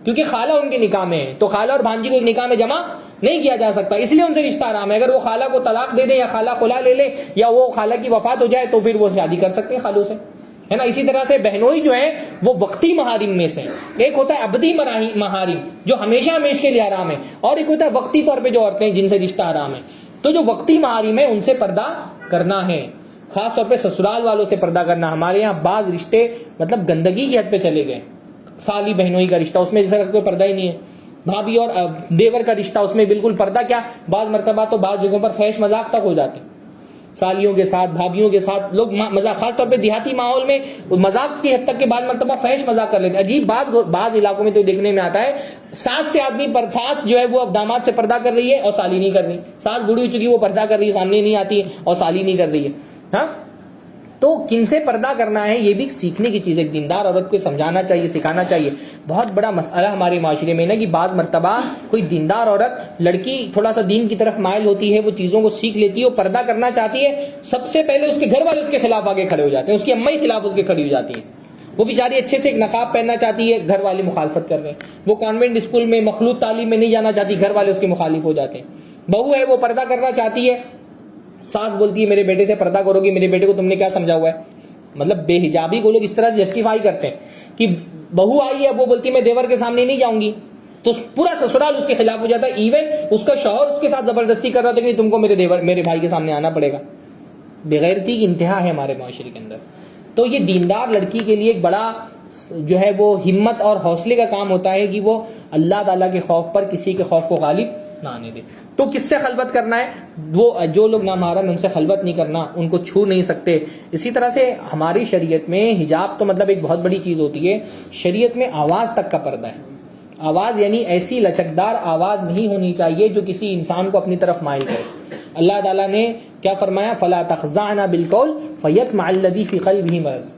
کیونکہ خالہ ان کے نکاح میں ہے, تو خالہ اور بھانجی کو ایک نکاح میں جمع نہیں کیا جا سکتا, اس لیے ان سے رشتہ حرام ہے. اگر وہ خالہ کو طلاق دے دے یا خالہ خلا لے لے یا وہ خالہ کی وفات ہو جائے تو پھر وہ شادی کر سکتے ہیں خالو سے, ہے نا. اسی طرح سے بہنوئی جو ہے وہ وقتی محارم میں سے, ایک ہوتا ہے ابدی محارم جو ہمیشہ ہمیشہ کے لیے حرام ہے, اور ایک ہوتا ہے وقتی طور پہ جو عورتیں جن سے رشتہ حرام ہے. تو جو وقتی محارم ہے ان سے پردہ کرنا ہے, خاص طور پہ سسرال والوں سے پردہ کرنا. ہمارے یہاں بعض رشتے مطلب گندگی کی حد پہ چلے گئے. سالی بہنوئی کا رشتہ, اس میں جیسا کوئی پردہ ہی نہیں ہے. بھابھی اور دیور کا رشتہ, اس میں بالکل پردہ کیا, بعض مرتبہ تو بعض جگہوں پر فحش مذاق تک ہو جاتے. سالیوں کے ساتھ, بھابھیوں کے ساتھ لوگ مذاق, خاص طور پہ دیہاتی ماحول میں مذاق کی حد تک کے بعد مرتبہ فحش مذاق کر لیتے. عجیب, بعض علاقوں میں تو دیکھنے میں آتا ہے ساس سے آدمی پر, ساس جو ہے وہ اب داماد سے پردہ کر رہی ہے اور سالی نہیں کر رہی. ساس بوڑھی ہو چکی, وہ پردہ کر رہی ہے, سامنے نہیں آتی ہے, اور سالی نہیں کر رہی ہے. ہاں, تو کن سے پردہ کرنا ہے یہ بھی سیکھنے کی چیز ہے. دیندار عورت کو سمجھانا چاہیے, سکھانا چاہیے. بہت بڑا مسئلہ ہمارے معاشرے میں نا کہ بعض مرتبہ کوئی دیندار عورت, لڑکی تھوڑا سا دین کی طرف مائل ہوتی ہے, وہ چیزوں کو سیکھ لیتی ہے, وہ پردہ کرنا چاہتی ہے, سب سے پہلے اس کے گھر والے اس کے خلاف آگے کھڑے ہو جاتے ہیں, اس کی امی ہی خلاف اس کے کھڑی ہو جاتی ہے. وہ بیچاری اچھے سے ایک نقاب پہننا چاہتی ہے, گھر والے مخالفت کر رہے ہیں. وہ کانوینٹ اسکول میں مخلوط تعلیم میں نہیں جانا چاہتی, گھر والے اس کے مخالف ہو جاتے ہیں. بہو ہے, وہ پردہ کرنا چاہتی ہے, ساس بولتی ہے میرے بیٹے سے پردہ کرو گی, میرے بیٹے کو تم نے کیا سمجھا ہوا ہے. مطلب بے حجابی کو لوگ اس طرح جسٹیفائی کرتے ہیں کہ بہو آئی ہے, وہ بولتی ہے میں دیور کے سامنے نہیں جاؤں گی, تو پورا سسرال اس کے خلاف ہو جاتا ہے. ایون اس کا شوہر اس کے ساتھ زبردستی کر رہا تھا کہ تم کو میرے بھائی کے سامنے آنا پڑے گا. بغیرتی کی انتہا ہے ہمارے معاشرے کے اندر. تو یہ دیندار لڑکی کے لیے ایک بڑا جو ہے وہ ہمت اور حوصلے کا کام ہوتا ہے کہ وہ اللہ تعالیٰ کے خوف پر کسی کے خوف کو غالب نہ آنے دے. تو کس سے خلوت کرنا ہے؟ وہ جو لوگ نامحرم ان سے خلوت نہیں کرنا, ان کو چھو نہیں سکتے. اسی طرح سے ہماری شریعت میں حجاب تو مطلب ایک بہت بڑی چیز ہوتی ہے. شریعت میں آواز تک کا پردہ ہے. آواز یعنی ایسی لچکدار آواز نہیں ہونی چاہیے جو کسی انسان کو اپنی طرف مائل کرے. اللہ تعالیٰ نے کیا فرمایا, فلا تخضعن بالقول فیطمع الذی فی قلبہ مرض,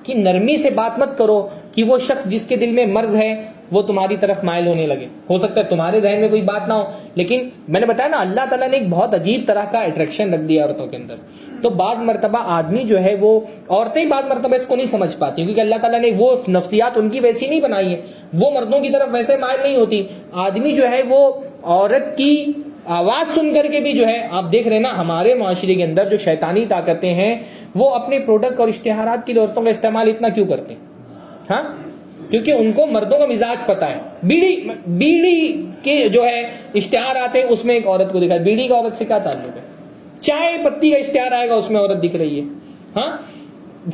کہ نرمی سے بات مت کرو کہ وہ شخص جس کے دل میں مرض ہے وہ تمہاری طرف مائل ہونے لگے. ہو سکتا ہے تمہارے ذہن میں کوئی بات نہ ہو, لیکن میں نے بتایا نا اللہ تعالیٰ نے ایک بہت عجیب طرح کا اٹریکشن رکھ دیا عورتوں کے اندر. تو بعض مرتبہ آدمی جو ہے وہ, عورتیں بعض مرتبہ اس کو نہیں سمجھ پاتی کیونکہ اللہ تعالیٰ نے وہ نفسیات ان کی ویسی نہیں بنائی ہے, وہ مردوں کی طرف ویسے مائل نہیں ہوتی. آدمی جو ہے وہ عورت کی آواز سن کر کے بھی جو ہے, آپ دیکھ رہے نا ہمارے معاشرے کے اندر جو شیطانی طاقتیں ہیں وہ اپنے پروڈکٹ اور اشتہارات کے لیے عورتوں کا استعمال اتنا کیوں کرتے ہیں. ہاں، کیونکہ ان کو مردوں کا مزاج پتا ہے. بیڑی کے جو ہے اشتہار آتے ہیں اس میں ایک عورت کو دکھا، بیڑی کا عورت سے کیا تعلق ہے؟ چائے پتی کا اشتہار آئے گا اس میں عورت دکھ رہی ہے. ہاں،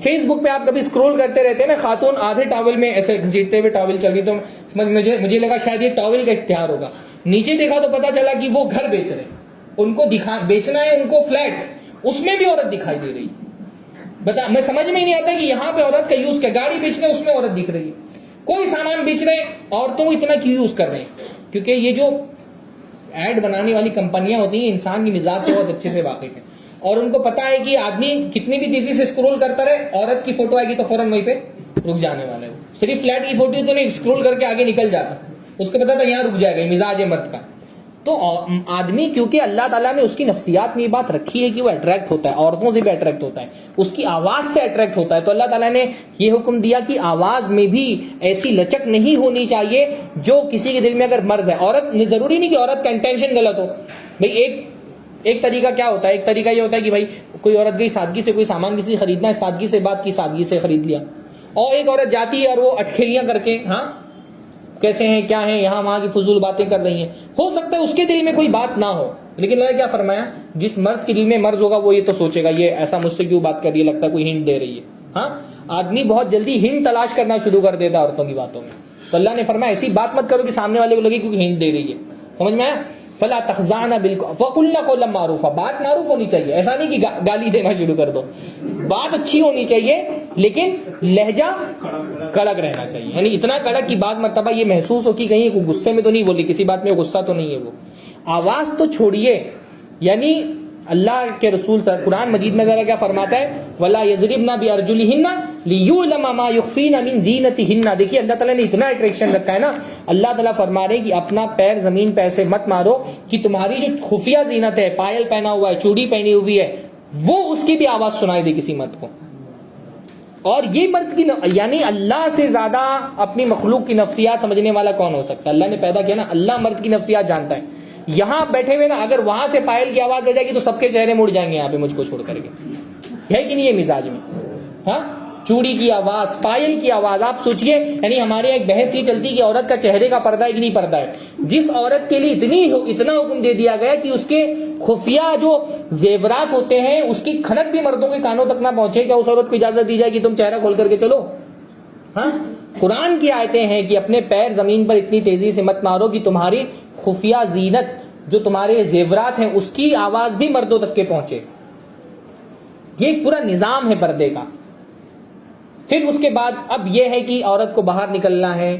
فیس بک پہ آپ کبھی اسکرول کرتے رہتے ہیں نا، خاتون آدھے ٹاول میں ایسے گھسیٹتے ہوئے ٹاول چل رہی، تو مجھے لگا شاید یہ ٹاول کا اشتہار ہوگا. نیچے دیکھا تو پتا چلا کہ وہ گھر بیچ رہے، ان کو بیچنا ہے ان کو فلیٹ، اس میں بھی عورت دکھائی دے رہی. بتا، میں سمجھ میں ہی نہیں آتا کہ یہاں پہ عورت کا یوز کیا. گاڑی بیچ رہے اس میں عورت دکھ رہی ہے، کوئی سامان بیچ رہے عورتوں کو اتنا کیوں یوز کر رہے ہیں؟ کیونکہ یہ جو ایڈ بنانے والی کمپنیاں ہوتی ہیں انسان کی مزاج سے بہت اچھے سے واقف ہیں، اور ان کو پتا ہے کہ آدمی کتنی بھی تیزی سے اسکرول کرتا رہے، عورت کی فوٹو آئے گی تو فوراً وہیں پہ رک جانے والا ہے. صرف فلیٹ کی فوٹو تو نہیں، اسکرول کر کے آگے نکل جاتا، اس کو پتا تھا یہاں رک جائے گا، مزاج ہے مرد کا. تو آدمی کیونکہ اللہ تعالیٰ نے اس کی نفسیات میں یہ بات رکھی ہے کہ وہ اٹریکٹ ہوتا ہے، عورتوں سے بھی اٹریکٹ ہوتا ہے، اس کی آواز سے اٹریکٹ ہوتا ہے. تو اللہ تعالیٰ نے یہ حکم دیا کہ آواز میں بھی ایسی لچک نہیں ہونی چاہیے جو کسی کے دل میں اگر مرض ہے. عورت ضروری نہیں کہ عورت کا انٹینشن غلط ہو. بھائی ایک طریقہ کیا ہوتا ہے، ایک طریقہ یہ ہوتا ہے کہ بھائی کوئی عورت گئی سادگی سے کوئی سامان کسی سے خریدنا ہے، سادگی سے بات کی، سادگی سے خرید لیا. اور ایک عورت جاتی ہے اور وہ اٹکھیلیاں کر کے، ہاں کیسے ہیں کیا ہیں، یہاں وہاں کی فضول باتیں کر رہی ہیں. ہو سکتا ہے اس کے دل میں کوئی بات نہ ہو، لیکن اللہ نے کیا فرمایا، جس مرد کے دل میں مرض ہوگا وہ یہ تو سوچے گا یہ ایسا مجھ سے کیوں بات کر رہی ہے، لگتا ہے کوئی ہنٹ دے رہی ہے. ہاں، آدمی بہت جلدی ہنٹ تلاش کرنا شروع کر دیتا ہے عورتوں کی باتوں میں. تو اللہ نے فرمایا ایسی بات مت کرو کہ سامنے والے کو لگے کیونکہ ہنٹ دے رہی ہے. سمجھ میں آیا؟ فلا تخضعن بالقول وقلن قولا معروفا. بات معروف ہونی چاہیے، ایسا نہیں کہ گالی دینا شروع کر دو. بات اچھی ہونی چاہیے لیکن لہجہ کڑک رہنا چاہیے، یعنی اتنا کڑک کہ بعض مرتبہ یہ محسوس ہو کہ کہیں کوئی غصے میں تو نہیں بولی، کسی بات میں غصہ تو نہیں ہے. وہ آواز تو چھوڑیے، یعنی اللہ کے رسول قرآن مجید میں ذرا کیا فرماتا ہے، ولا یضربن بارجلہن لیعلم ما یخفین من زینتہن. دیکھیے اللہ تعالیٰ نے اتنا اٹریکشن رکھا ہے نا. اللہ تعالیٰ فرما رہے ہیں کہ اپنا پیر زمین پہ ایسے مت مارو کہ تمہاری جو خفیہ زینت ہے، پائل پہنا ہوا ہے، چوڑی پہنی ہوئی ہے، وہ اس کی بھی آواز سنائی دے کسی مرد کو. اور یہ مرد کی یعنی اللہ سے زیادہ اپنی مخلوق کی نفسیات سمجھنے والا کون ہو سکتا ہے؟ اللہ نے پیدا کیا نا، اللہ مرد کی نفسیات جانتا ہے. یہاں بیٹھے ہوئے نا، اگر وہاں سے پائل کی آواز آ جائے گی تو سب کے چہرے مڑ جائیں گے یہاں پہ مجھ کو چھوڑ کر کے. ہے کہ نہیں یہ مزاج میں؟ ہاں، چوڑی کی آواز، پائل کی آواز، آپ سوچئے. یعنی ہمارے ایک بحث یہ چلتی کہ عورت کا چہرے کا پردہ ہے کہ نہیں پردہ ہے. جس عورت کے لیے اتنا حکم دے دیا گیا کہ اس کے خفیہ جو زیورات ہوتے ہیں اس کی کھنک بھی مردوں کے کانوں تک نہ پہنچے، کیا اس عورت کو اجازت دی جائے کہ تم چہرہ کھول کر کے چلو؟ ہاں، قرآن کی آیتیں ہیں کہ اپنے پیر زمین پر اتنی تیزی سے مت مارو کہ تمہاری خفیہ زینت جو تمہارے زیورات ہیں اس کی آواز بھی مردوں تک کے پہنچے. یہ ایک پورا نظام ہے پردے کا. پھر اس کے بعد اب یہ ہے کہ عورت کو باہر نکلنا ہے،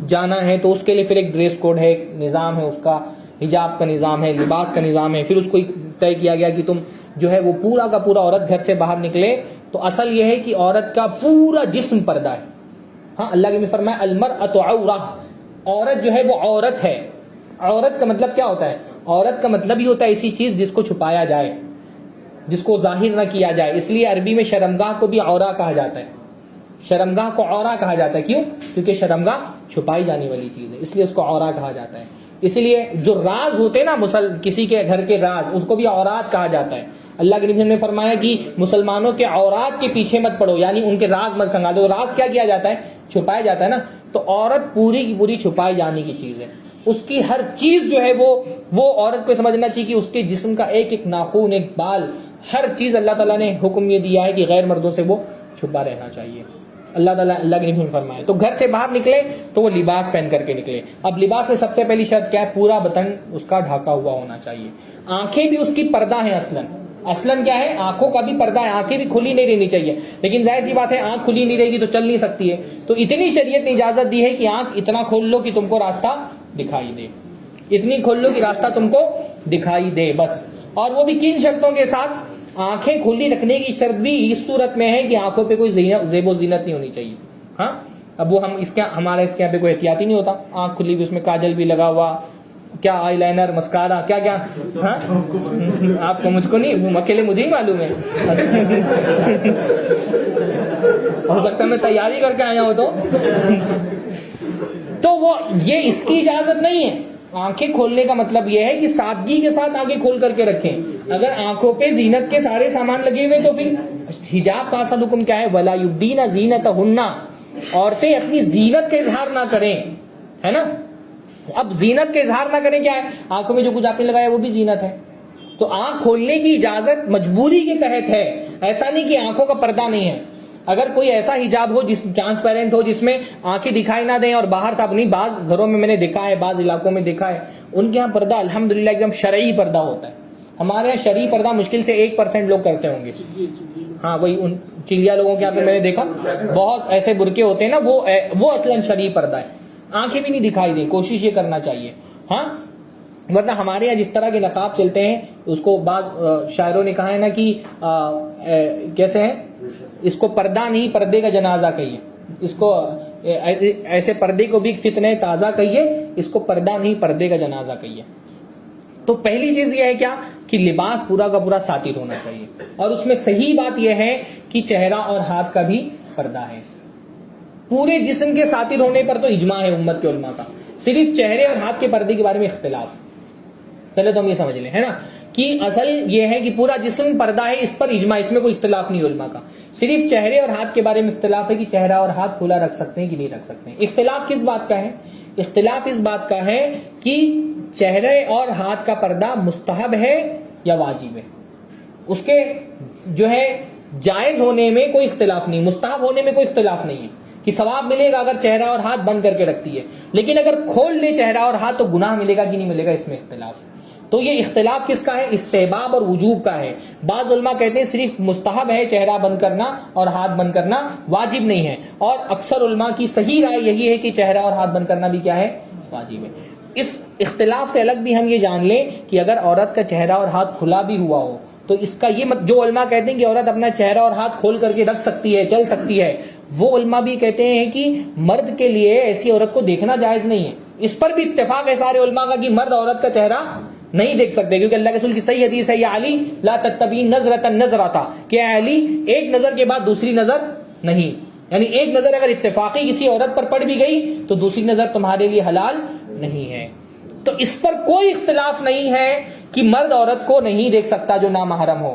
جانا ہے، تو اس کے لیے پھر ایک ڈریس کوڈ ہے، ایک نظام ہے، اس کا حجاب کا نظام ہے، لباس کا نظام ہے. پھر اس کو طے کیا گیا کہ تم جو ہے وہ پورا کا پورا عورت گھر سے باہر نکلے تو اصل یہ ہے کہ عورت کا پورا جسم پردہ ہے. ہاں، اللہ نے فرمایا المرأۃ عورہ، عورت جو ہے وہ عورت ہے. عورت کا مطلب کیا ہوتا ہے؟ عورت کا مطلب ہی ہوتا ہے ایسی چیز جس کو چھپایا جائے، جس کو ظاہر نہ کیا جائے. اس لیے عربی میں شرمگاہ کو بھی عورہ کہا جاتا ہے. شرمگاہ کو عورہ کہا جاتا ہے. کیوں؟ کیونکہ شرمگاہ چھپائی جانے والی چیز ہے، اس لیے اس کو عورہ کہا جاتا ہے. اس لیے جو راز ہوتے ہیں نا کسی کے گھر کے راز، اس کو بھی عورات کہا جاتا ہے. اللہ کے نبی نے فرمایا کہ مسلمانوں کے عورات کے پیچھے مت پڑو، یعنی ان کے راز مت کھنگالو. راز کیا کیا جاتا ہے؟ چھپایا جاتا ہے نا. تو عورت پوری کی پوری چھپائی جانے کی چیز ہے. اس کی ہر چیز جو ہے وہ عورت کو سمجھنا چاہیے کہ اس کے جسم کا ایک ایک ناخن، ایک بال، ہر چیز اللہ تعالیٰ نے حکم یہ دیا ہے کہ غیر مردوں سے وہ چھپا رہنا چاہیے. اللہ کے نبی نے فرمایا. تو گھر سے باہر نکلے تو وہ لباس پہن کر کے نکلے. اب لباس میں سب سے پہلی شرط کیا ہے؟ پورا بدن اس کا ڈھاکا ہوا ہونا چاہیے. آنکھیں بھی اس کی پردہ ہیں. اصلاً کیا ہے؟ آنکھوں کا بھی پردہ ہے. آنکھیں بھی کھلی نہیں رہنی چاہیے، لیکن ظاہر سی بات ہے آنکھ کھلی نہیں رہے گی تو چل نہیں سکتی ہے. تو اتنی شریعت نے اجازت دی ہے کہ آنکھ اتنا کھول لو کہ تم کو راستہ دکھائی دے، اتنی کھول لو کہ راستہ تم کو دکھائی دے بس. اور وہ بھی کن شرطوں کے ساتھ؟ آنکھیں کھلی رکھنے کی شرط بھی اس صورت میں ہے کہ آنکھوں پہ کوئی زیب و زینت نہیں ہونی چاہیے. ہاں، اب وہ ہمارے اس کے یہاں پہ کوئی احتیاطی نہیں ہوتا. آنکھ کھلی بھی، اس میں کاجل بھی لگا ہوا، کیا آئی لائنر، مسکارا، کیا کیا. ہاں، آپ کو مجھ کو نہیں، اکیلے مجھے ہی معلوم ہے. ہو سکتا ہے میں تیاری کر کے آیا ہوں تو وہ یہ اس کی اجازت نہیں ہے. آنکھیں کھولنے کا مطلب یہ ہے کہ سادگی کے ساتھ آنکھیں کھول کر کے رکھیں. اگر آنکھوں پہ زینت کے سارے سامان لگے ہوئے تو پھر حجاب کا اصل حکم کیا ہے؟ ولا یبدین زینتہن، عورتیں اپنی زینت کا اظہار نہ کریں, ہے نا. اب زینت کا اظہار نہ کریں کیا ہے؟ آنکھوں میں جو کچھ آپ نے لگایا وہ بھی زینت ہے. تو آنکھ کھولنے کی اجازت مجبوری کے تحت ہے, ایسا نہیں کہ آنکھوں کا پردہ نہیں ہے. اگر کوئی ایسا حجاب ہو جس ٹرانسپیرنٹ ہو جس میں آنکھیں دکھائی نہ دیں اور باہر صاحب نہیں, بعض گھروں میں نے دیکھا ہے, بعض علاقوں میں دیکھا ہے, ان کے یہاں پردہ الحمدللہ ایک دم شرعی پردہ ہوتا ہے. ہمارے یہاں شرعی پردہ مشکل سے 1% لوگ کرتے ہوں گے. ہاں وہی ان چڑیا لوگوں کے یہاں پہ میں نے دیکھا بہت ایسے برقعے ہوتے ہیں نا, وہ اصلاً شرعی پردہ ہے. آنکھیں بھی نہیں دکھائی دیں, کوشش یہ کرنا چاہیے. ہاں ورنہ ہمارے یہاں جس طرح کے نقاب چلتے ہیں اس کو بعض شاعروں نے کہا ہے نا کہ کیسے ہے, اس کو پردہ نہیں پردے کا جنازہ کہیے, اس کو ایسے پردے کو بھی فتنہ تازہ کہیے, اس کو پردہ نہیں پردے کا جنازہ کہیے. تو پہلی چیز یہ ہے کیا کہ لباس پورا کا پورا ساتر ہونا چاہیے, اور اس میں صحیح بات یہ ہے کہ چہرہ اور ہاتھ کا بھی پردہ ہے. پورے جسم کے ساتر ہونے پر تو اجماع ہے امت کے علماء کا, صرف چہرے اور ہاتھ کے پردے کے بارے میں اختلاف. پہلے تو ہم یہ سمجھ لیں, ہے نا, کہ اصل یہ ہے کہ پورا جسم پردہ ہے, اس پر اجماع, اس میں کوئی اختلاف نہیں علماء کا. صرف چہرے اور ہاتھ کے بارے میں اختلاف ہے کہ چہرہ اور ہاتھ کھلا رکھ سکتے ہیں کہ نہیں رکھ سکتے ہیں. اختلاف کس بات کا ہے؟ اختلاف اس بات کا ہے کہ چہرے اور ہاتھ کا پردہ مستحب ہے یا واجب ہے. اس کے جو ہے جائز ہونے میں کوئی اختلاف نہیں, مستحب ہونے میں کوئی اختلاف نہیں ہے کہ ثواب ملے گا اگر چہرہ اور ہاتھ بند کر کے رکھتی ہے, لیکن اگر کھول لے چہرہ اور ہاتھ تو گناہ ملے گا کہ نہیں ملے گا, اس میں اختلاف ہے. تو یہ اختلاف کس کا ہے؟ استحباب اور وجوب کا ہے. بعض علماء کہتے ہیں صرف مستحب ہے چہرہ بند کرنا اور ہاتھ بند کرنا, واجب نہیں ہے. اور اکثر علماء کی صحیح رائے یہی ہے کہ چہرہ اور ہاتھ بند کرنا بھی کیا ہے؟ واجب ہے. اس اختلاف سے الگ بھی ہم یہ جان لیں کہ اگر عورت کا چہرہ اور ہاتھ کھلا بھی ہوا ہو تو اس کا یہ جو علماء کہتے ہیں کہ عورت اپنا چہرہ اور ہاتھ کھول کر کے رکھ سکتی ہے, چل سکتی ہے, وہ علماء بھی کہتے ہیں کہ مرد کے لیے ایسی عورت کو دیکھنا جائز نہیں ہے. اس پر بھی اتفاق ہے سارے علماء کا کہ مرد عورت کا چہرہ نہیں دیکھ سکتے, کیونکہ اللہ کے رسول کی صحیح حدیث ہے, یا علی لا تتبعی نظرۃ نظرۃ, کہ اے علی ایک نظر کے بعد دوسری نظر نہیں, یعنی ایک نظر اگر اتفاقی کسی عورت پر پڑ بھی گئی تو دوسری نظر تمہارے لیے حلال نہیں ہے. تو اس پر کوئی اختلاف نہیں ہے کہ مرد عورت کو نہیں دیکھ سکتا جو نامحرم ہو,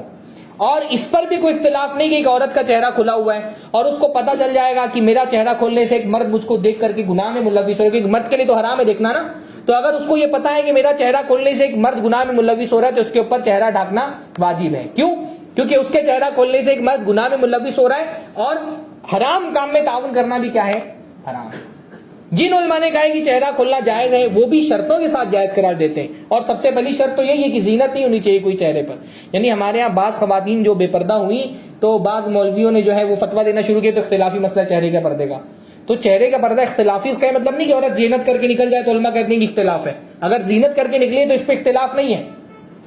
اور اس پر بھی کوئی اختلاف نہیں کہ ایک عورت کا چہرہ کھلا ہوا ہے اور اس کو پتہ چل جائے گا کہ میرا چہرہ کھولنے سے ایک مرد مجھ کو دیکھ کر کے گناہ میں ملوث ہو, کیونکہ مرد کے لیے تو حرام ہے دیکھنا نا. تو اگر اس کو یہ پتا ہے کہ میرا چہرہ کھولنے سے ایک مرد گناہ میں ملوث ہو رہا ہے تو اس کے اوپر چہرہ ڈھانکنا واجب ہے. کیوں؟ کیونکہ اس کے چہرہ کھولنے سے ایک مرد گناہ میں ملوث ہو رہا ہے, اور حرام کام میں تعاون کرنا بھی کیا ہے؟ حرام. جن علماء نے کہا ہے کہ چہرہ کھولنا جائز ہے وہ بھی شرطوں کے ساتھ جائز قرار دیتے ہیں, اور سب سے پہلی شرط تو یہی ہے کہ زینت نہیں ہونی چاہیے کوئی چہرے پر. یعنی ہمارے یہاں بعض خواتین جو بے پردہ ہوئی تو بعض مولویوں نے جو ہے وہ فتویٰ دینا شروع کیا تو اختلافی مسئلہ چہرے کے پردے کا. تو چہرے کا پردہ اختلافی, اس کا مطلب نہیں کہ عورت زینت کر کے نکل جائے تو علماء کہتے ہیں کہ اختلاف ہے. اگر زینت کر کے نکلی تو اس پہ اختلاف نہیں ہے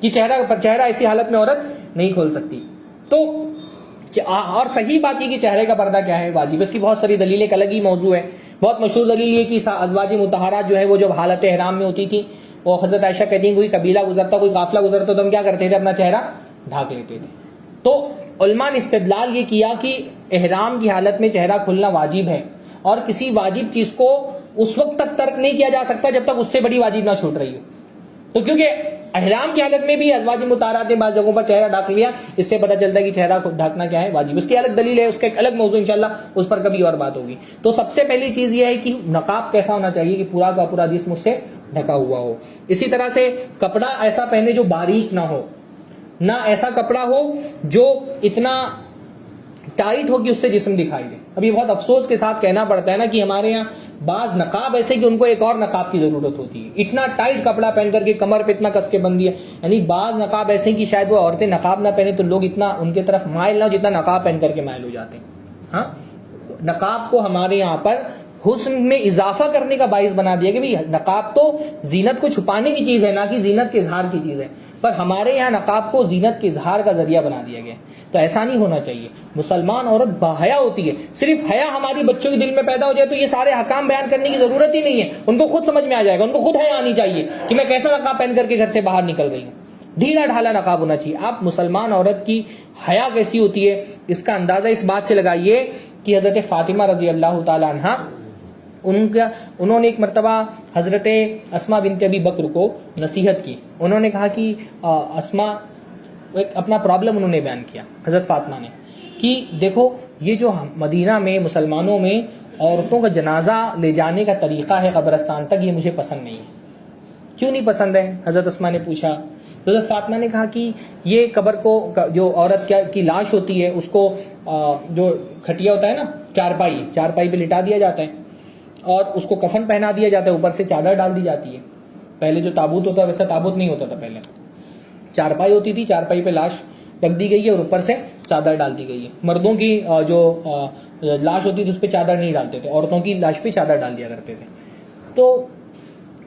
کہ چہرہ ایسی حالت میں عورت نہیں کھول سکتی. تو اور صحیح بات یہ کہ چہرے کا پردہ کیا ہے؟ واجب. اس کی بہت ساری دلیل, ایک الگ ہی موضوع ہے. بہت مشہور دلیل یہ کہ ازواج مطہرات جو ہے وہ جب حالت احرام میں ہوتی تھی, وہ حضرت عائشہ کہتی ہیں کوئی قبیلہ گزرتا, کوئی قافلہ گزرتا تو ہم کیا کرتے تھے؟ اپنا چہرہ ڈھانک لیتے تھے. تو علماء نے استدلال یہ کیا کہ احرام کی حالت میں چہرہ کھلنا واجب ہے, اور کسی واجب چیز کو اس وقت تک ترک نہیں کیا جا سکتا جب تک اس سے بڑی واجب نہ چھوٹ رہی ہو. تو کیونکہ احرام کی حالت میں بھی ازواج مطہرات نے بعض جگہوں پر چہرہ ڈھانک لیا, اس سے پتہ چلتا ہے کہ چہرہ ڈھانکنا کیا ہے؟ واجب. اس کی الگ دلیل ہے, اس کا ایک الگ موضوع انشاءاللہ اس پر کبھی اور بات ہوگی. تو سب سے پہلی چیز یہ ہے کہ نقاب کیسا ہونا چاہیے کہ پورا کا پورا جسم اس سے ڈھکا ہوا ہو. اسی طرح سے کپڑا ایسا پہنے جو باریک نہ ہو, نہ ایسا کپڑا ہو جو اتنا ٹائٹ ہو کہ اس سے جسم دکھائی دے. اب یہ بہت افسوس کے ساتھ کہنا پڑتا ہے نا کہ ہمارے یہاں بعض نقاب ایسے کہ ان کو ایک اور نقاب کی ضرورت ہوتی ہے. اتنا ٹائٹ کپڑا پہن کر کے کمر پہ اتنا کس کے بندھی ہے, یعنی بعض نقاب ایسے کہ شاید وہ عورتیں نقاب نہ پہنے تو لوگ اتنا ان کی طرف مائل نہ ہو جتنا نقاب پہن کر کے مائل ہو جاتے ہیں. ہاں, نقاب کو ہمارے یہاں پر حسن میں اضافہ کرنے کا باعث بنا دیا کہ نقاب تو زینت کو چھپانے کی چیز ہے, نہ کہ زینت کے اظہار کی چیز ہے, پر ہمارے یہاں نقاب کو زینت کے اظہار کا ذریعہ بنا دیا گیا. تو ایسا نہیں ہونا چاہیے. مسلمان عورت باحیا ہوتی ہے, صرف حیا ہماری بچوں کے دل میں پیدا ہو جائے تو یہ سارے حکام بیان کرنے کی ضرورت ہی نہیں ہے. ان کو خود سمجھ میں آ جائے گا, ان کو خود حیا آنی چاہیے کہ میں کیسا نقاب پہن کر کے گھر سے باہر نکل رہی ہوں. ڈھیلا ڈھالا نقاب ہونا چاہیے. آپ مسلمان عورت کی حیا کیسی ہوتی ہے اس کا اندازہ اس بات سے لگائیے کہ حضرت فاطمہ رضی اللہ تعالی عنہا, انہوں نے ایک مرتبہ حضرت اسماء بنت ابی بکر کو نصیحت کی. انہوں نے کہا کہ اسماء, ایک اپنا پرابلم انہوں نے بیان کیا حضرت فاطمہ نے کہ دیکھو یہ جو مدینہ میں مسلمانوں میں عورتوں کا جنازہ لے جانے کا طریقہ ہے قبرستان تک، یہ مجھے پسند نہیں ہے۔ کیوں نہیں پسند ہے؟ حضرت اسماء نے پوچھا تو حضرت فاطمہ نے کہا کہ یہ قبر کو جو عورت کی لاش ہوتی ہے اس کو جو کھٹیا ہوتا ہے نا، چارپائی پہ لٹا دیا جاتا ہے اور اس کو کفن پہنا دیا جاتا ہے، اوپر سے چادر ڈال دی جاتی ہے۔ پہلے جو تابوت ہوتا ہے ویسا تابوت نہیں ہوتا تھا، پہلے چارپائی ہوتی تھی، چارپائی پہ لاش رکھ دی گئی ہے اور اوپر سے چادر ڈال دی گئی ہے۔ مردوں کی جو لاش ہوتی تھی اس پہ چادر نہیں ڈالتے تھے، عورتوں کی لاش پہ چادر ڈال دیا کرتے تھے۔ تو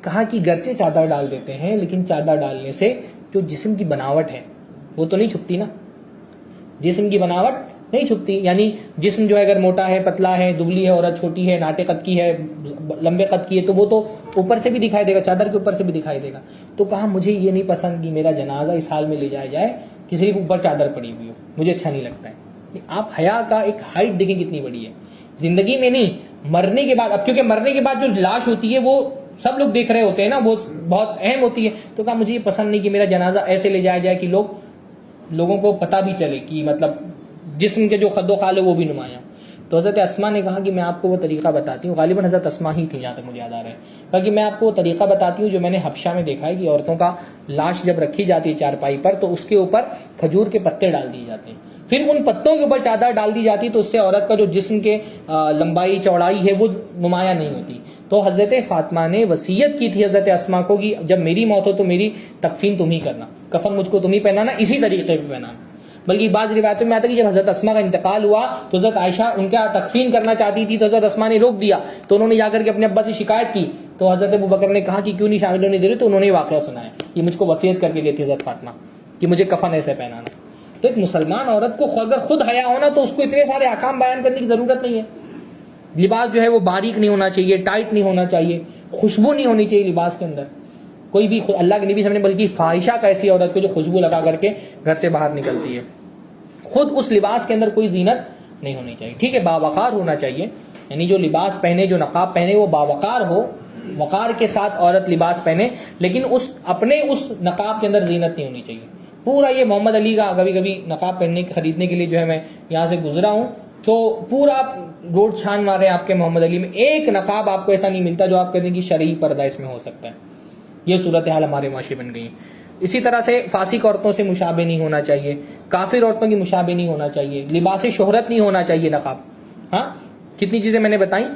کہا کہ گرچہ چادر ڈال دیتے ہیں لیکن چادر ڈالنے سے جو جسم کی بناوٹ ہے وہ تو نہیں چھپتی نا، جسم کی بناوٹ نہیں چھپتی، یعنی جسم جو ہے اگر موٹا ہے، پتلا ہے، دبلی ہے، عورت چھوٹی ہے، ناٹے قد کی ہے، لمبے قد کی ہے، تو وہ تو اوپر سے بھی دکھائی دے گا، چادر کے اوپر سے بھی دکھائی دے گا۔ تو کہا مجھے یہ نہیں پسند کہ میرا جنازہ اس حال میں لے جایا جائے کہ صرف اوپر چادر پڑی ہوئی ہو، مجھے اچھا نہیں لگتا ہے۔ آپ حیا کا ایک ہائٹ دیکھیں کتنی بڑی ہے، زندگی میں نہیں، مرنے کے بعد۔ اب کیونکہ مرنے کے بعد جو لاش ہوتی ہے وہ سب لوگ دیکھ رہے ہوتے ہیں نا، وہ بہت اہم ہوتی ہے۔ تو کہا مجھے یہ پسند نہیں کہ میرا جنازہ ایسے لے جایا جائے کہ لوگوں کو پتہ بھی چلے کہ مطلب جسم کے جو خد و خال ہے وہ بھی نمایاں۔ تو حضرت اسماء نے کہا کہ میں آپ کو وہ طریقہ بتاتی ہوں، غالباً حضرت اسماء ہی تھی جہاں تک مجھے یاد آ رہا ہے، کہا کہ میں آپ کو وہ طریقہ بتاتی ہوں جو میں نے حبشہ میں دیکھا ہے کہ عورتوں کا لاش جب رکھی جاتی ہے چارپائی پر تو اس کے اوپر کھجور کے پتے ڈال دیے جاتے ہیں، پھر ان پتوں کے اوپر چادر ڈال دی جاتی تو اس سے عورت کا جو جسم کے لمبائی چوڑائی ہے وہ نمایاں نہیں ہوتی۔ تو حضرت فاطمہ نے وصیت کی تھی حضرت اسماء کو کہ جب میری موت ہو تو میری تکفین تم ہی کرنا، کفن مجھ کو تم ہی پہنانا، اسی طریقے پہ پہنانا۔ بلکہ بعض روایتوں میں آتا ہے کہ جب حضرت اسماء کا انتقال ہوا تو حضرت عائشہ ان کا تکفین کرنا چاہتی تھی تو حضرت اسماء نے روک دیا، تو انہوں نے جا کر کے اپنے ابا سے شکایت کی، تو حضرت ابوبکر نے کہا کہ کیوں نہیں شامل ہونے دے رہے، تو انہوں نے واقعہ سنایا، یہ مجھ کو وصیت کر کے گئی تھی حضرت فاطمہ کہ مجھے کفن ایسے پہنانا۔ تو ایک مسلمان عورت کو اگر خود حیا ہونا تو اس کو اتنے سارے احکام بیان کرنے کی ضرورت نہیں ہے۔ لباس جو ہے وہ باریک نہیں ہونا چاہیے، ٹائٹ نہیں ہونا چاہیے، خوشبو نہیں ہونی چاہیے لباس کے اندر، کوئی بھی اللہ کے نبی نے بلکہ فاحشہ کا ایسی عورت کو جو خوشبو لگا کر کے گھر سے باہر نکلتی ہے، خود اس لباس کے اندر کوئی زینت نہیں ہونی چاہیے۔ ٹھیک ہے، باوقار ہونا چاہیے، یعنی جو لباس پہنے، جو نقاب پہنے وہ باوقار ہو، وقار کے ساتھ عورت لباس پہنے، لیکن اپنے اس نقاب کے اندر زینت نہیں ہونی چاہیے۔ پورا یہ محمد علی کا کبھی کبھی نقاب خریدنے کے لیے جو ہے میں یہاں سے گزرا ہوں تو پورا روڈ چھان مارے آپ کے محمد علی میں، ایک نقاب آپ کو ایسا نہیں ملتا جو آپ کہتے ہیں کہ شرعی پردہ اس میں ہو سکتا ہے۔ یہ صورتحال ہمارے معاشرے بن گئی ہے۔ اسی طرح سے فاسق عورتوں سے مشابہ نہیں ہونا چاہیے، کافر عورتوں کی مشابہ نہیں ہونا چاہیے، لباس شہرت نہیں ہونا چاہیے نقاب۔ ہاں کتنی چیزیں میں نے بتائیں؟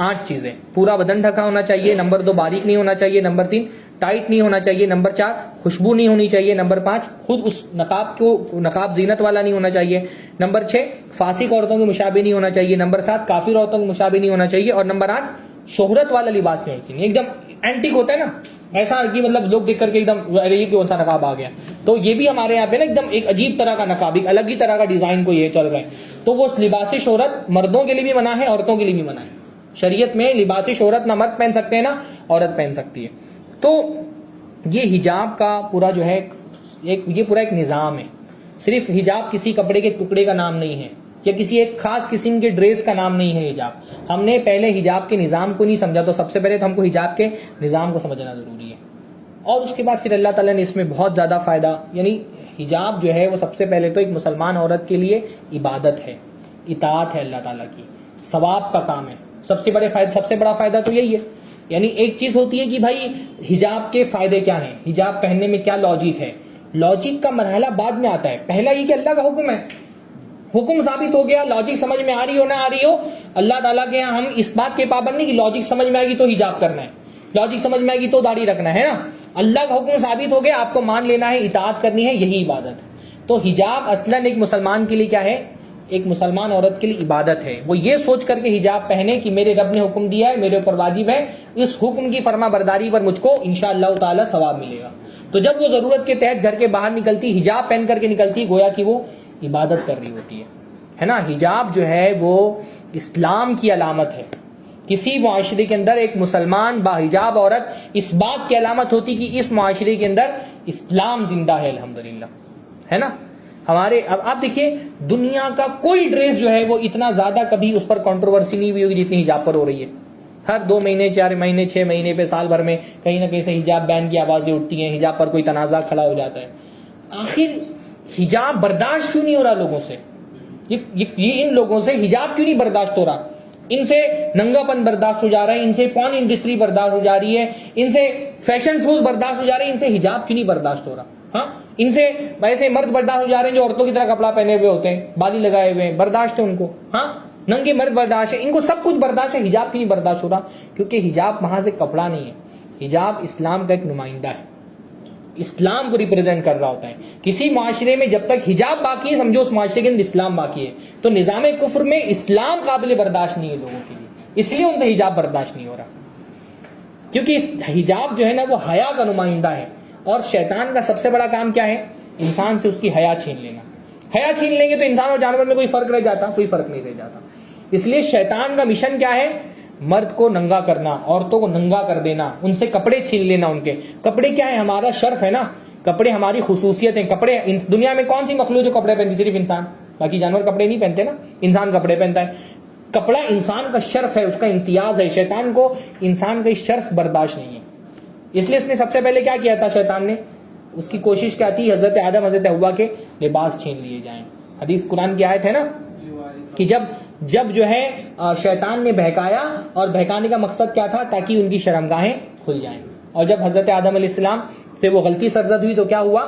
8 چیزیں۔ پورا بدن ڈھکا ہونا چاہیے، نمبر 2 باریک نہیں ہونا چاہیے، نمبر 3 ٹائٹ نہیں ہونا چاہیے، نمبر 4 خوشبو نہیں ہونی چاہیے، نمبر 5 خود اس نقاب زینت والا نہیں ہونا چاہیے، نمبر 6 فاسق عورتوں کے مشابہ نہیں ہونا چاہیے، نمبر 7 کافر عورتوں کے مشابہ نہیں ہونا چاہیے، اور نمبر 8 شہرت والا لباس نہیں ہونا چاہیے۔ ایک دم اینٹک ہوتا ہے نا ایسا کہ مطلب لوگ دیکھ کر کے ایک دم ارے یہ کون سا نقاب آ گیا، تو یہ بھی ہمارے یہاں پہ نا ایک دم ایک عجیب طرح کا نقاب، ایک الگ ہی طرح کا ڈیزائن کو یہ چل رہا ہے۔ تو وہ لباس شہرت مردوں کے لیے بھی منع ہے، عورتوں کے لیے بھی منع ہے۔ شریعت میں لباس شہرت نہ مرد پہن سکتے ہیں نہ عورت پہن سکتی ہے۔ تو یہ حجاب کا پورا جو ہے یہ پورا ایک نظام ہے۔ صرف حجاب کسی کپڑے کے ٹکڑے کا نام نہیں ہے یا کسی ایک خاص قسم کے ڈریس کا نام نہیں ہے حجاب۔ ہم نے پہلے حجاب کے نظام کو نہیں سمجھا، تو سب سے پہلے تو ہم کو حجاب کے نظام کو سمجھنا ضروری ہے، اور اس کے بعد پھر اللہ تعالیٰ نے اس میں بہت زیادہ فائدہ، یعنی حجاب جو ہے وہ سب سے پہلے تو ایک مسلمان عورت کے لیے عبادت ہے، اطاعت ہے اللہ تعالیٰ کی، ثواب کا کام ہے۔ سب سے بڑا فائدہ تو یہی ہے۔ یعنی ایک چیز ہوتی ہے کہ بھائی حجاب کے فائدے کیا ہیں، حجاب پہننے میں کیا لاجک ہے، لاجک کا مرحلہ بعد میں آتا ہے۔ پہلا یہ کہ اللہ کا حکم ہے، حکم ثابت ہو گیا، لاجک سمجھ میں آ رہی ہو نہ آ رہی ہو، اللہ تعالیٰ کے ہم اس بات کے پابند نہیں کہ لاجک سمجھ میں آئے گی تو حجاب کرنا ہے، لاجک سمجھ میں آئے گی تو داڑھی رکھنا ہے نا۔ اللہ کا حکم ثابت ہو گیا، آپ کو مان لینا ہے، اطاعت کرنی ہے، یہی عبادت ہے۔ تو حجاب اصلاً ایک مسلمان کے لیے کیا ہے، ایک مسلمان عورت کے لیے عبادت ہے۔ وہ یہ سوچ کر کے حجاب پہنے کہ میرے رب نے حکم دیا ہے، میرے اوپر واجب ہے، اس حکم کی فرما برداری پر مجھ کو انشاءاللہ تعالی ثواب ملے گا۔ تو جب وہ ضرورت کے تحت گھر کے باہر نکلتی، حجاب پہن کر کے نکلتی، گویا کہ وہ عبادت کر رہی ہوتی ہے نا۔ حجاب جو ہے وہ اسلام کی علامت ہے۔ کسی معاشرے کے اندر ایک مسلمان باحجاب عورت اس بات کی علامت ہوتی کہ اس معاشرے کے اندر اسلام زندہ ہے، الحمدللہ، ہے نا۔ ہمارے اب آپ دیکھیے دنیا کا کوئی ڈریس جو ہے وہ اتنا زیادہ کبھی اس پر کنٹروورسی نہیں ہوئی ہوگی جتنی حجاب پر ہو رہی ہے۔ ہر 2 مہینے 4 مہینے 6 مہینے پہ سال بھر میں کہیں نہ کہیں سے حجاب بین کی آوازیں اٹھتی ہیں، حجاب پر کوئی تنازع کھڑا ہو جاتا ہے۔ آخر حجاب برداشت کیوں نہیں ہو رہا لوگوں سے؟ یہ ان لوگوں سے حجاب کیوں نہیں برداشت ہو رہا؟ ان سے ننگا پن برداشت ہو جا رہا ہے، ان سے پورن انڈسٹری برداشت ہو جا رہی ہے، ان سے فیشن شوز برداشت ہو جا رہے ہیں، ان سے حجاب کیوں نہیں برداشت ہو رہا؟ ہاں، ان سے ایسے مرد برداشت ہو جا رہے ہیں جو عورتوں کی طرح کپڑا پہنے ہوئے ہوتے ہیں، بالی لگائے ہوئے ہیں، برداشت ہے ان کو، ہاں ننگے مرد برداشت ہے، ان کو سب کچھ برداشت ہے، حجاب کیوں نہیں برداشت ہو رہا؟ کیونکہ حجاب وہاں سے کپڑا نہیں ہے، حجاب اسلام کا ایک نمائندہ ہے، اسلام کو ریپرزینٹ کر رہا ہوتا ہے۔ کسی معاشرے میں جب تک حجاب باقی ہے سمجھو اس معاشرے کے اندر اسلام باقی ہے، تو نظام کفر میں اسلام قابل برداشت نہیں ہے لوگوں کے لیے، اس لیے ان سے حجاب برداشت نہیں ہو رہا، کیونکہ اس حجاب جو ہے نا وہ حیا کا نمائندہ ہے، اور شیطان کا سب سے بڑا کام کیا ہے؟ انسان سے اس کی حیا چھین لینا۔ حیا چھین لیں گے تو انسان اور جانور میں کوئی فرق رہ جاتا؟ کوئی فرق نہیں رہ جاتا۔ اس لیے شیطان کا مشن کیا ہے؟ مرد کو ننگا کرنا، عورتوں کو ننگا کر دینا، ان سے کپڑے چھین لینا۔ ان کے کپڑے کیا ہے؟ ہمارا شرف ہے نا، کپڑے ہماری خصوصیت ہیں۔ کپڑے دنیا میں کون سی مخلوق جو کپڑے پہنتی؟ صرف انسان، باقی جانور کپڑے نہیں پہنتے نا، انسان کپڑے پہنتا ہے۔ کپڑا انسان کا شرف ہے، اس کا امتیاز ہے۔ شیطان کو انسان کا شرف برداشت نہیں ہے، اس لیے اس نے سب سے پہلے کیا کیا تھا؟ شیطان نے اس کی کوشش کیا تھی؟ حضرت آدم حضرت حوا کے لباس چھین لیے جائیں۔ حدیث قرآن کی آیت ہے نا کہ جب جو ہے شیطان نے بہکایا، اور بہکانے کا مقصد کیا تھا؟ تاکہ ان کی شرمگاہیں کھل جائیں، اور جب حضرت آدم علیہ السلام سے وہ غلطی سرزد ہوئی تو کیا ہوا؟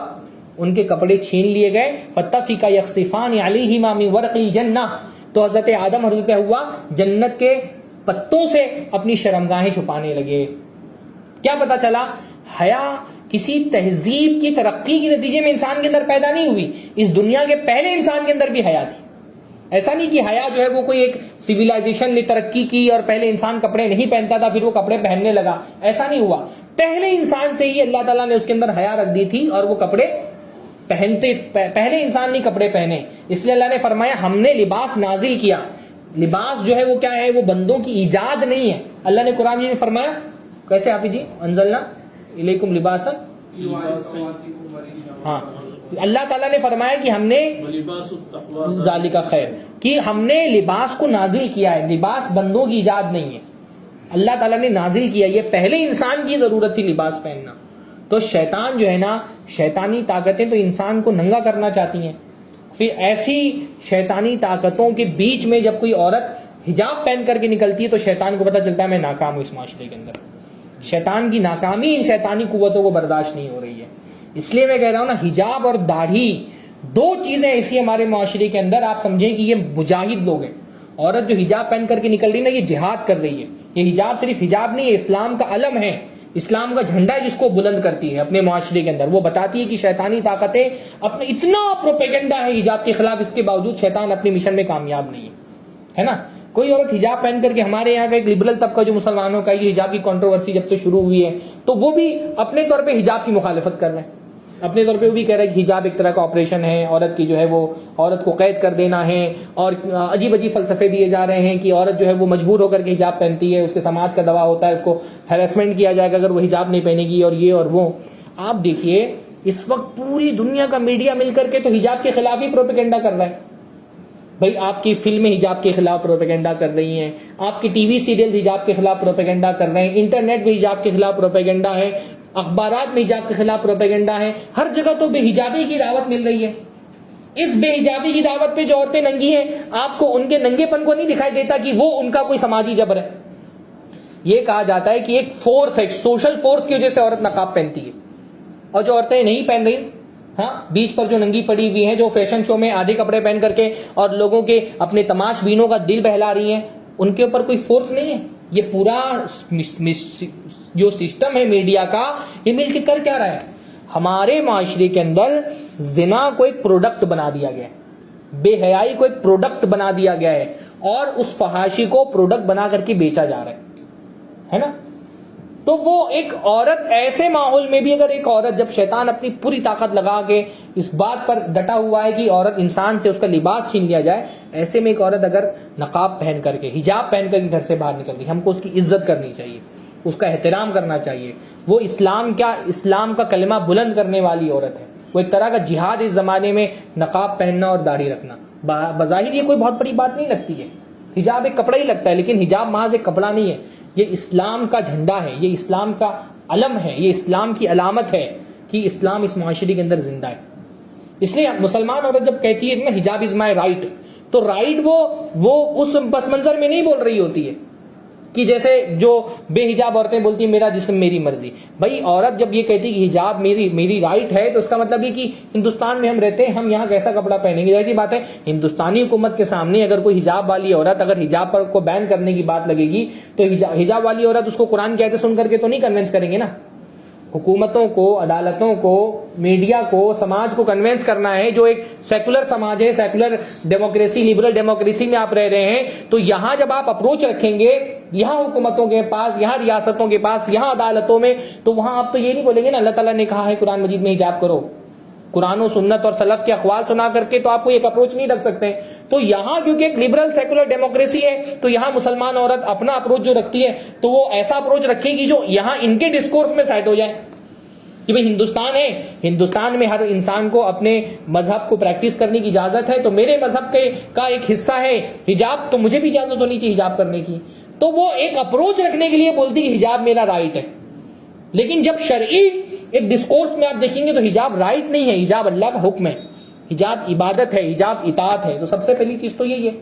ان کے کپڑے چھین لیے گئے۔ فَطَفِقَ يَخْصِفَانِ عَلَيْهِمَا مِنْ وَرْقِ الْجَنَّةِ، تو حضرت آدم حضرت حوا جنت کے پتوں سے اپنی شرمگاہیں چھپانے لگے۔ کیا پتا چلا؟ حیا کسی تہذیب کی ترقی کے نتیجے میں انسان کے اندر پیدا نہیں ہوئی، اس دنیا کے پہلے انسان کے اندر بھی حیا تھی۔ ایسا نہیں کہ حیا جو ہے وہ کوئی ایک سویلائزیشن نے ترقی کی اور پہلے انسان کپڑے نہیں پہنتا تھا پھر وہ کپڑے پہننے لگا، ایسا نہیں ہوا۔ پہلے انسان سے ہی اللہ تعالیٰ نے اس کے اندر حیا رکھ دی تھی اور وہ کپڑے پہنتے، پہلے انسان نہیں کپڑے پہنے۔ اس لیے اللہ نے فرمایا ہم نے لباس نازل کیا۔ لباس جو ہے وہ کیا ہے؟ وہ بندوں کی ایجاد نہیں ہے۔ اللہ نے قرآن میں فرمایا کیسے حافظ جی؟ انزلنا الیکم لباسا، ہاں اللہ تعالیٰ نے فرمایا کہ ہم نے ذالک خیر، کہ ہم نے لباس کو نازل کیا ہے، لباس بندوں کی ایجاد نہیں ہے، اللہ تعالیٰ نے نازل کیا، یہ پہلے انسان کی ضرورت تھی لباس پہننا۔ تو شیطان جو ہے نا، شیطانی طاقتیں تو انسان کو ننگا کرنا چاہتی ہیں، پھر ایسی شیطانی طاقتوں کے بیچ میں جب کوئی عورت حجاب پہن کر کے نکلتی ہے تو شیطان کو پتہ چلتا ہے میں ناکام ہوں اس معاشرے کے اندر، شیطان کی ناکامی ان شیطانی قوتوں کو برداشت نہیں ہو رہی ہے۔ اس لیے میں کہہ رہا ہوں نا، حجاب اور داڑھی دو چیزیں ایسی ہمارے معاشرے کے اندر آپ سمجھیں کہ یہ مجاہد لوگ ہیں۔ عورت جو حجاب پہن کر کے نکل رہی ہے نا، یہ جہاد کر رہی ہے۔ یہ حجاب صرف حجاب نہیں ہے، اسلام کا علم ہے، اسلام کا جھنڈا جس کو بلند کرتی ہے اپنے معاشرے کے اندر۔ وہ بتاتی ہے کہ شیطانی طاقتیں اپنے اتنا پروپیگنڈا ہے حجاب کے خلاف، اس کے باوجود شیطان اپنے مشن میں کامیاب نہیں ہے نا۔ کوئی عورت حجاب پہن کر کے، ہمارے یہاں کا ایک لبرل طبقہ جو مسلمانوں کا، یہ حجاب کی کنٹروورسی جب سے شروع ہوئی ہے تو وہ بھی اپنے طور پہ حجاب کی مخالفت کر رہے ہیں، اپنے طور پہ وہ بھی کہہ رہے ہیں کہ حجاب ایک طرح کا آپریشن ہے، عورت کی جو ہے وہ عورت کو قید کر دینا ہے، اور عجیب عجیب فلسفے دیے جا رہے ہیں کہ عورت جو ہے وہ مجبور ہو کر کے حجاب پہنتی ہے، اس کے سماج کا دباؤ ہوتا ہے، اس کو ہیراسمنٹ کیا جائے گا اگر وہ حجاب نہیں پہنے گی، اور یہ اور وہ۔ آپ دیکھیے اس وقت پوری دنیا کا میڈیا مل کر کے تو حجاب کے خلاف ہی پروپیگنڈا کر رہا ہے۔ بھائی آپ کی فلمیں حجاب کے خلاف پروپیگنڈا کر رہی ہیں، آپ کی ٹی وی سیریل حجاب کے خلاف پروپیگنڈا کر رہے ہیں، انٹرنیٹ میں حجاب کے خلاف پروپیگنڈا ہے، اخبارات میں حجاب کے خلاف پروپیگنڈا ہے، ہر جگہ تو بے حجابی کی دعوت مل رہی ہے۔ اس بے حجابی کی دعوت پہ جو عورتیں ننگی ہیں، آپ کو ان کے ننگے پن کو نہیں دکھائی دیتا کہ وہ ان کا کوئی سماجی جبر ہے۔ یہ کہا جاتا ہے کہ ایک فورس ہے، سوشل فورس کی وجہ سے عورت نقاب پہنتی ہے، اور جو عورتیں نہیں پہن رہی، ہاں بیچ پر جو ننگی پڑی ہوئی ہیں، جو فیشن شو میں آدھے کپڑے پہن کر کے اور لوگوں کے اپنے تماش بینوں کا دل بہلا رہی ہیں، ان کے اوپر کوئی فورس نہیں ہے۔ یہ پورا جو سسٹم ہے میڈیا کا، یہ مل کے کر کیا رہا ہے؟ ہمارے معاشرے کے اندر زنا کو ایک پروڈکٹ بنا دیا گیا ہے، بے حیائی کو ایک پروڈکٹ بنا دیا گیا ہے، اور اس فحاشی کو پروڈکٹ بنا کر کے بیچا جا رہا ہے نا۔ تو وہ ایک عورت ایسے ماحول میں بھی، اگر ایک عورت جب شیطان اپنی پوری طاقت لگا کے اس بات پر ڈٹا ہوا ہے کہ عورت انسان سے اس کا لباس چھین لیا جائے، ایسے میں ایک عورت اگر نقاب پہن کر کے، حجاب پہن کر کے گھر سے باہر نکل رہی، ہم کو اس کی عزت کرنی چاہیے، اس کا احترام کرنا چاہیے۔ وہ اسلام کا کلمہ بلند کرنے والی عورت ہے، وہ ایک طرح کا جہاد اس زمانے میں نقاب پہننا اور داڑھی رکھنا۔ بظاہر یہ کوئی بہت بڑی بات نہیں لگتی ہے، حجاب ایک کپڑا ہی لگتا ہے، لیکن حجاب محض ایک کپڑا نہیں ہے، یہ اسلام کا جھنڈا ہے، یہ اسلام کا علم ہے، یہ اسلام کی علامت ہے کہ اسلام اس معاشرے کے اندر زندہ ہے۔ اس لیے مسلمان عورت جب کہتی ہے نا حجاب از مائی رائٹ، تو رائٹ وہ اس پس منظر میں نہیں بول رہی ہوتی ہے کہ جیسے جو بے حجاب عورتیں بولتی ہیں میرا جسم میری مرضی. بھائی عورت جب یہ کہتی کہ حجاب میری رائٹ ہے تو اس کا مطلب یہ کہ ہندوستان میں ہم رہتے ہیں, ہم یہاں کیسا کپڑا پہنیں گے. ظاہر بات ہے ہندوستانی حکومت کے سامنے اگر کوئی حجاب والی عورت اگر حجاب پر کو بین کرنے کی بات لگے گی تو حجاب والی عورت اس کو قرآن کی آیتیں سن کر کے تو نہیں کنونس کریں گے نا. حکومتوں کو, عدالتوں کو, میڈیا کو, سماج کو کنونس کرنا ہے جو ایک سیکولر سماج ہے, سیکولر ڈیموکریسی, لبرل ڈیموکریسی میں آپ رہ رہے ہیں. تو یہاں جب آپ اپروچ رکھیں گے یہاں حکومتوں کے پاس, یہاں ریاستوں کے پاس, یہاں عدالتوں میں, تو وہاں آپ تو یہ نہیں بولیں گے نا اللہ تعالیٰ نے کہا ہے قرآن مجید میں حجاب کرو. قرآن و سنت اور سلف کے اقوال سنا کر کے تو آپ کو ایک اپروچ نہیں رکھ سکتے. تو یہاں کیونکہ ایک لبرل سیکولر ڈیموکریسی ہے تو یہاں مسلمان عورت اپنا اپروچ جو رکھتی ہے تو وہ ایسا اپروچ رکھے گی جو یہاں ان کے ڈسکورس میں سیٹ ہو جائے کہ بھئی ہندوستان ہے, ہندوستان میں ہر انسان کو اپنے مذہب کو پریکٹس کرنے کی اجازت ہے, تو میرے مذہب کا ایک حصہ ہے حجاب, تو مجھے بھی اجازت ہونی چاہیے حجاب کرنے کی. تو وہ ایک اپروچ رکھنے کے لیے بولتی کہ حجاب میرا رائٹ ہے. لیکن جب شرعی ایک ڈسکورس میں آپ دیکھیں گے تو حجاب رائٹ نہیں ہے, حجاب اللہ کا حکم ہے, حجاب عبادت ہے, حجاب اطاعت ہے. تو سب سے پہلی چیز تو یہی ہے.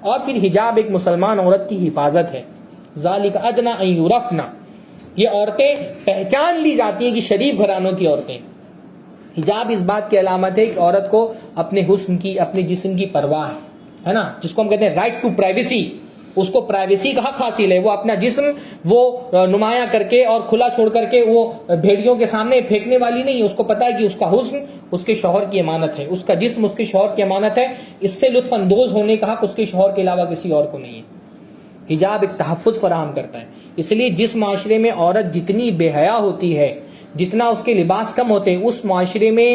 اور پھر حجاب ایک مسلمان عورت کی حفاظت ہے. ذالک ادنی ان یعرفن, یہ عورتیں پہچان لی جاتی ہیں کہ شریف گھرانوں کی عورتیں. حجاب اس بات کی علامت ہے کہ عورت کو اپنے حسن کی, اپنے جسم کی پرواہ ہے نا, جس کو ہم کہتے ہیں رائٹ ٹو پرائیویسی. اس کو پرائیویسی کا حق حاصل ہے. وہ اپنا جسم وہ نمایاں کر کے اور کھلا چھوڑ کر کے وہ بھیڑیوں کے سامنے پھینکنے والی نہیں ہے. اس کو پتا ہے کہ اس کا حسن اس کے شوہر کی امانت ہے, اس کا جسم اس کے شوہر کی امانت ہے. اس سے لطف اندوز ہونے کا حق اس کے شوہر کے علاوہ کسی اور کو نہیں ہے. حجاب ایک تحفظ فراہم کرتا ہے. اس لیے جس معاشرے میں عورت جتنی بے حیا ہوتی ہے, جتنا اس کے لباس کم ہوتے ہیں, اس معاشرے میں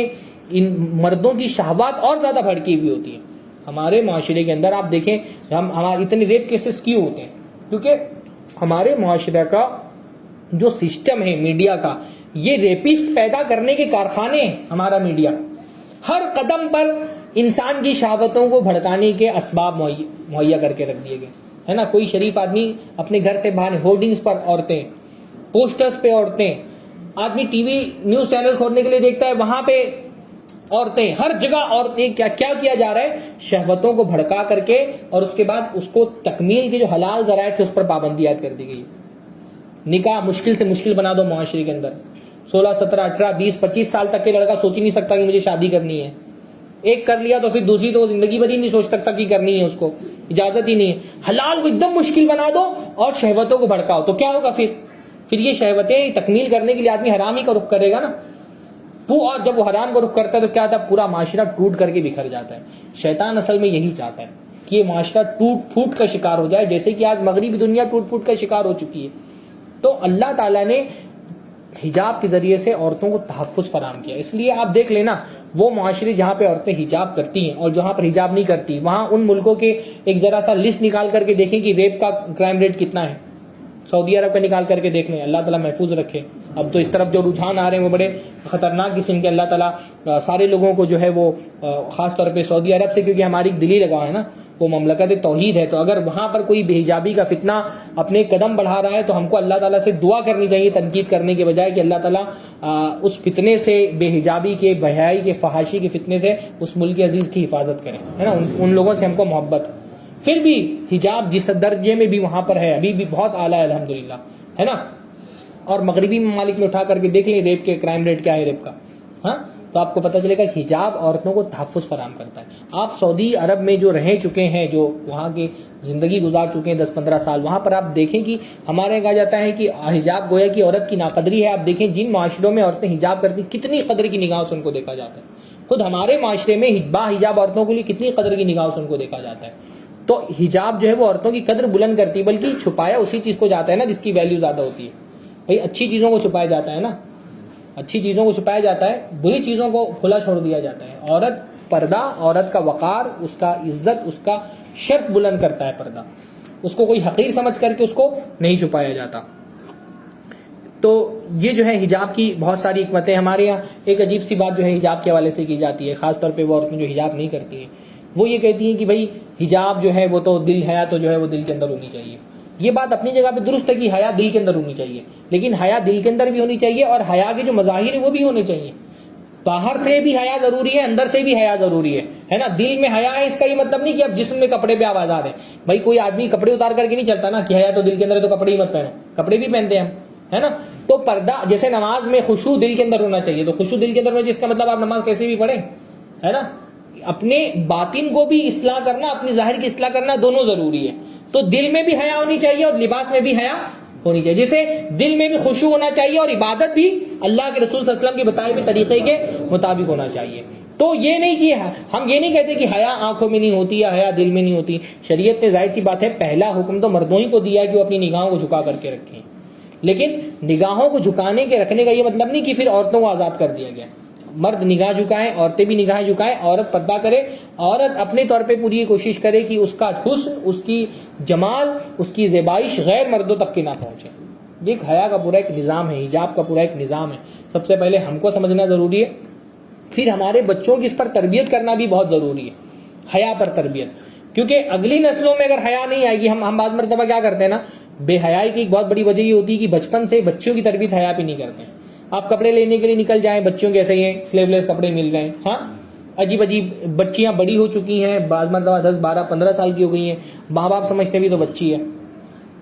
ان مردوں کی شہوات اور زیادہ بھڑکی ہوئی ہوتی ہے. ہمارے معاشرے کے اندر آپ دیکھیں ہمارے اتنے ریپ کیسز کیوں ہوتے ہیں, کیونکہ ہمارے معاشرے کا جو سسٹم ہے میڈیا کا, یہ ریپسٹ پیدا کرنے کے کارخانے ہیں. ہمارا میڈیا ہر قدم پر انسان کی شہوتوں کو بھڑکانے کے اسباب مہیا کر کے رکھ دیے گئے ہے نا. کوئی شریف آدمی اپنے گھر سے باہر, ہورڈنگز پر عورتیں, پوسٹرز پہ عورتیں, آدمی ٹی وی نیوز چینل کھولنے کے لیے دیکھتا ہے وہاں پہ عورتیں, ہر جگہ عورتیں. کیا کیا جا رہا ہے, شہوتوں کو بھڑکا کر کے, اور اس کے بعد اس کو تکمیل کے جو حلال ذرائع تھے اس پر پابندی عائد کر دی گئی. نکاح مشکل سے مشکل بنا دو معاشرے کے اندر. 16, 17, 18, 20, 25 سال تک کے لڑکا سوچ ہی نہیں سکتا کہ مجھے شادی کرنی ہے. ایک کر لیا تو پھر دوسری تو وہ زندگی بھر ہی نہیں سوچ سکتا کہ کرنی ہے, اس کو اجازت ہی نہیں ہے. حلال کو ایک دم مشکل بنا دو اور شہوتوں کو بھڑکاؤ تو کیا ہوگا پھر یہ شہوتیں تکمیل کرنے کے لیے آدمی حرام ہی کا رخ کرے گا نا. اور جب وہ حرام کا رخ کرتا ہے تو کیا ہوتا ہے, پورا معاشرہ ٹوٹ کر کے بکھر جاتا ہے. شیطان اصل میں یہی چاہتا ہے کہ یہ معاشرہ ٹوٹ پھوٹ کا شکار ہو جائے, جیسے کہ آج مغربی دنیا ٹوٹ پھوٹ کا شکار ہو چکی ہے. تو اللہ تعالیٰ نے حجاب کے ذریعے سے عورتوں کو تحفظ فراہم کیا. اس لیے آپ دیکھ لینا وہ معاشرے جہاں پہ عورتیں حجاب کرتی ہیں اور جہاں پر حجاب نہیں کرتی, وہاں ان ملکوں کے ایک ذرا سا لسٹ نکال کر کے دیکھیں کہ ریپ کا کرائم ریٹ کتنا ہے. سعودی عرب کا نکال کر کے دیکھ لیں, اللہ تعالیٰ محفوظ رکھے. اب تو اس طرف جو رجحان آ رہے ہیں وہ بڑے خطرناک قسم کے. اللہ تعالیٰ سارے لوگوں کو جو ہے وہ خاص طور پہ سعودی عرب سے, کیونکہ ہماری دلی لگا ہے نا, وہ مملکت توحید ہے, تو اگر وہاں پر کوئی بے حجابی کا فتنہ اپنے قدم بڑھا رہا ہے تو ہم کو اللہ تعالیٰ سے دعا کرنی چاہیے تنقید کرنے کے بجائے, کہ اللہ تعالیٰ اس فتنے سے, بے حجابی کے, بے حیائی کے, فحاشی کے فتنے سے اس ملک عزیز کی حفاظت کریں, ہے نا. ان لوگوں سے ہم کو محبت. پھر بھی حجاب جس درجے میں بھی وہاں پر ہے ابھی بھی بہت اعلیٰ ہے الحمدللہ, ہے نا. اور مغربی ممالک میں اٹھا کر کے دیکھ لیں ریپ کے کرائم ریٹ کیا ہے ریپ کا, ہاں, تو آپ کو پتہ چلے گا کہ حجاب عورتوں کو تحفظ فراہم کرتا ہے. آپ سعودی عرب میں جو رہ چکے ہیں, جو وہاں کی زندگی گزار چکے ہیں 10-15 سال, وہاں پر آپ دیکھیں کہ ہمارے یہاں کہا جاتا ہے کہ حجاب گویا کی عورت کی ناقدری ہے. آپ دیکھیں جن معاشروں میں عورتیں حجاب کرتی کتنی قدر کی نگاہوں سے ان کو دیکھا جاتا ہے. خود ہمارے معاشرے میں با حجاب عورتوں کے لیے کتنی قدر کی نگاہوں سے ان کو دیکھا جاتا ہے. تو حجاب جو ہے وہ عورتوں کی قدر بلند کرتی ہے, بلکہ چھپایا اسی چیز کو جاتا ہے نا جس کی ویلیو زیادہ ہوتی ہے. بھائی اچھی چیزوں کو چھپایا جاتا ہے نا, اچھی چیزوں کو چھپایا جاتا ہے, بری چیزوں کو کھلا چھوڑ دیا جاتا ہے. عورت پردہ, عورت کا وقار, اس کا عزت, اس کا شرف بلند کرتا ہے پردہ. اس کو کوئی حقیر سمجھ کر کے اس کو نہیں چھپایا جاتا. تو یہ جو ہے حجاب کی بہت ساری حکمتیں. ہمارے یہاں ایک عجیب سی بات جو ہے حجاب کے حوالے سے کی جاتی ہے, خاص طور پہ وہ عورتیں جو حجاب نہیں کرتی ہیں, وہ یہ کہتی ہیں کہ بھائی حجاب جو ہے وہ تو دل حیا تو جو ہے وہ دل کے اندر ہونی چاہیے. یہ بات اپنی جگہ پہ درست ہے کہ حیا دل کے اندر ہونی چاہیے, لیکن حیا دل کے اندر بھی ہونی چاہیے اور حیا کے جو مظاہر ہیں وہ بھی ہونے چاہیے. باہر سے بھی حیا ضروری ہے, اندر سے بھی حیا ضروری ہے نا. دل میں حیا ہے اس کا یہ مطلب نہیں کہ اب جسم میں کپڑے پہ آپ آزاد ہیں. بھائی کوئی آدمی کپڑے اتار کر کے نہیں چلتا نا کہ حیا تو دل کے اندر ہے تو کپڑے ہی مت پہنو, کپڑے بھی پہنتے ہیں ہم, ہے نا. تو پردہ جیسے نماز میں خشوع دل کے اندر ہونا چاہیے, تو خشوع دل کے اندر ہونا چاہیے اس کا مطلب آپ نماز کیسے بھی پڑھیں, ہے نا. اپنے باطن کو بھی اصلاح کرنا, اپنی ظاہر کی اصلاح کرنا دونوں ضروری ہے. تو دل میں بھی حیا ہونی چاہیے اور لباس میں بھی حیا ہونی چاہیے. جسے دل میں بھی خشوع ہونا چاہیے اور عبادت بھی اللہ کے رسول صلی اللہ علیہ وسلم کے بتائے ہوئے طریقے کے مطابق ہونا چاہیے. تو یہ نہیں کہ ہم یہ نہیں کہتے کہ حیا آنکھوں میں نہیں ہوتی یا حیا دل میں نہیں ہوتی. شریعت نے ظاہر سی بات ہے پہلا حکم تو مردوں ہی کو دیا ہے کہ وہ اپنی نگاہوں کو جھکا کر کے رکھیں, لیکن نگاہوں کو جھکانے کے رکھنے کا یہ مطلب نہیں کہ پھر عورتوں کو آزاد کر دیا گیا. مرد نگاہ جھکائیں, عورتیں بھی نگاہ جھکائیں, عورت پردہ کرے, عورت اپنے طور پہ پوری کوشش کرے کہ اس کا حسن, اس کی جمال, اس کی زیبائش غیر مردوں تک کی نہ پہنچے. یہ ایک حیا کا پورا ایک نظام ہے, حجاب کا پورا ایک نظام ہے. سب سے پہلے ہم کو سمجھنا ضروری ہے, پھر ہمارے بچوں کی اس پر تربیت کرنا بھی بہت ضروری ہے, حیا پر تربیت. کیونکہ اگلی نسلوں میں اگر حیا نہیں آئے گی, ہم بعض مرتبہ کیا کرتے ہیں نا, بے حیائی کی ایک بہت بڑی وجہ یہ ہوتی ہے کہ بچپن سے بچوں کی تربیت حیا پہ نہیں کرتے ہیں. آپ کپڑے لینے کے لیے نکل جائیں, بچوں کے ایسے ہی ہیں, سلیو لیس کپڑے مل گئے, ہاں عجیب عجیب, بچیاں بڑی ہو چکی ہیں, بعض مرتبہ 10 12 15 سال کی ہو گئی ہیں, ماں باپ سمجھتے بھی تو بچی ہے.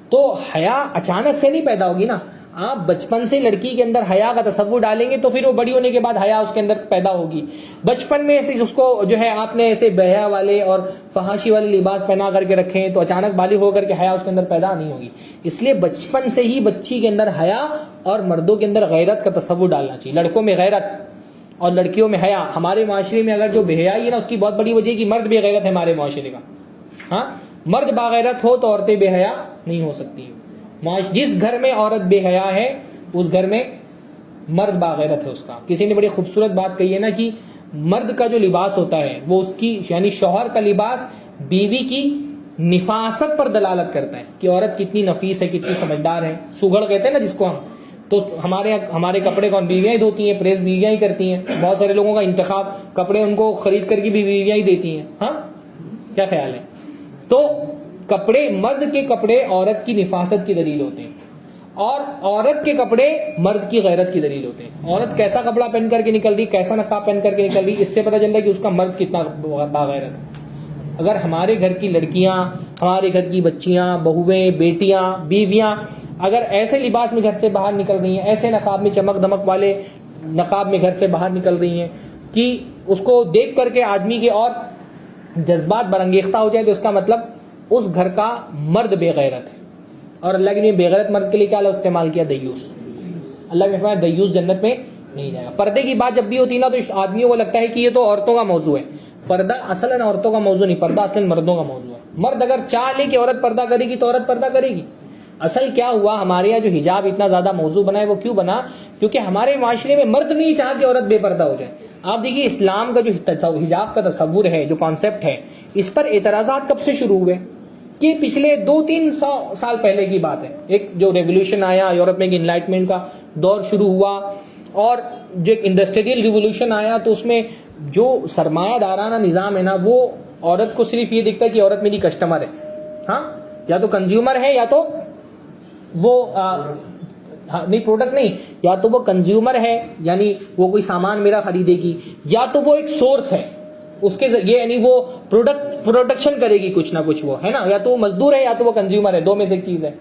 تو حیا اچانک سے نہیں پیدا ہوگی نا, آپ بچپن سے لڑکی کے اندر حیا کا تصور ڈالیں گے تو پھر وہ بڑی ہونے کے بعد حیا اس کے اندر پیدا ہوگی. بچپن میں سے اس کو جو ہے آپ نے ایسے بے حیا والے اور فحاشی والے لباس پہنا کر کے رکھیں تو اچانک بالغ ہو کر کے حیا اس کے اندر پیدا نہیں ہوگی. اس لیے بچپن سے ہی بچی کے اندر حیا اور مردوں کے اندر غیرت کا تصور ڈالنا چاہیے. لڑکوں میں غیرت اور لڑکیوں میں حیا. ہمارے معاشرے میں اگر جو بے حیائی ہے نا, اس کی بہت بڑی وجہ ہے کہ مرد بے غیرت ہے ہمارے معاشرے کا. ہاں, مرد باغیرت ہو تو عورتیں بے حیا نہیں ہو سکتی. جس گھر میں عورت بے حیا ہے اس گھر میں مرد باغیرت ہے اس کا. کسی نے بڑی خوبصورت بات کہی ہے نا کہ مرد کا جو لباس ہوتا ہے وہ اس کی یعنی شوہر کا لباس بیوی کی نفاست پر دلالت کرتا ہے کہ عورت کتنی نفیس ہے, کتنی سمجھدار ہے. سگڑ کہتے ہیں نا جس کو ہم, تو ہمارے کپڑے کون بیویاں ہی دھوتی ہیں, پریس بیویاں ہی کرتی ہیں. بہت سارے لوگوں کا انتخاب کپڑے ان کو خرید کر کے بھی بیویاں ہی دیتی ہیں. ہاں, کیا خیال ہے؟ تو کپڑے, مرد کے کپڑے عورت کی نفاست کی دلیل ہوتے ہیں اور عورت کے کپڑے مرد کی غیرت کی دلیل ہوتے ہیں. عورت کیسا کپڑا پہن کر کے نکل رہی, کیسا نقاب پہن کر کے نکل رہی, اس سے پتہ چلتا ہے کہ اس کا مرد کتنا باغیرت ہے. اگر ہمارے گھر کی لڑکیاں, ہمارے گھر کی بچیاں, بہویں, بیٹیاں, بیویاں اگر ایسے لباس میں گھر سے باہر نکل رہی ہیں, ایسے نقاب میں, چمک دمک والے نقاب میں گھر سے باہر نکل رہی ہیں کہ اس کو دیکھ کر کے آدمی کے اور جذبات برانگیختہ ہو جائے, تو اس کا مطلب اس گھر کا مرد بے غیرت ہے. اور اللہ کے لیے بے غیرت مرد کے لیے کیا لفظ استعمال کیا؟ دیوس. اللہ نے فرمایا دیوس جنت میں نہیں جائے گا. پردے کی بات جب بھی ہوتی ہے نا تو آدمیوں کو لگتا ہے کہ یہ تو عورتوں کا موضوع ہے. پردہ اصلاً عورتوں کا موضوع نہیں, پردہ اصلاً مردوں کا موضوع ہے. مرد اگر چاہ لے کہ عورت پردہ کرے گی تو عورت پردہ کرے گی. اصل کیا ہوا, ہمارے یہاں جو حجاب اتنا زیادہ موضوع بنا ہے وہ کیوں بنا؟ کیونکہ ہمارے معاشرے میں مرد نہیں چاہ کہ عورت بے پردہ ہو جائے. آپ دیکھیے اسلام کا جو حجاب کا تصور ہے, جو کانسیپٹ ہے, اس پر اعتراضات کب سے شروع ہوئے؟ کہ پچھلے 200-300 سال پہلے کی بات ہے. ایک جو ریولیوشن آیا یورپ میں, انلائٹمنٹ کا دور شروع ہوا اور جو ایک انڈسٹریل ریولیوشن آیا تو اس میں جو سرمایہ دارانہ نظام ہے نا, وہ عورت کو صرف یہ دکھتا ہے کہ عورت میری کسٹمر ہے. ہاں, یا تو کنزیومر ہے یا تو وہ نہیں پروڈکٹ نہیں, یا تو وہ کنزیومر ہے یعنی وہ کوئی سامان میرا خریدے گی, یا تو وہ ایک سورس ہے اس کے ذریعے, یعنی وہ پروڈکشن کرے گی کچھ نہ کچھ, وہ ہے نا, یا تو وہ مزدور ہے یا تو وہ کنزیومر ہے, دو میں سے ایک چیز ہے.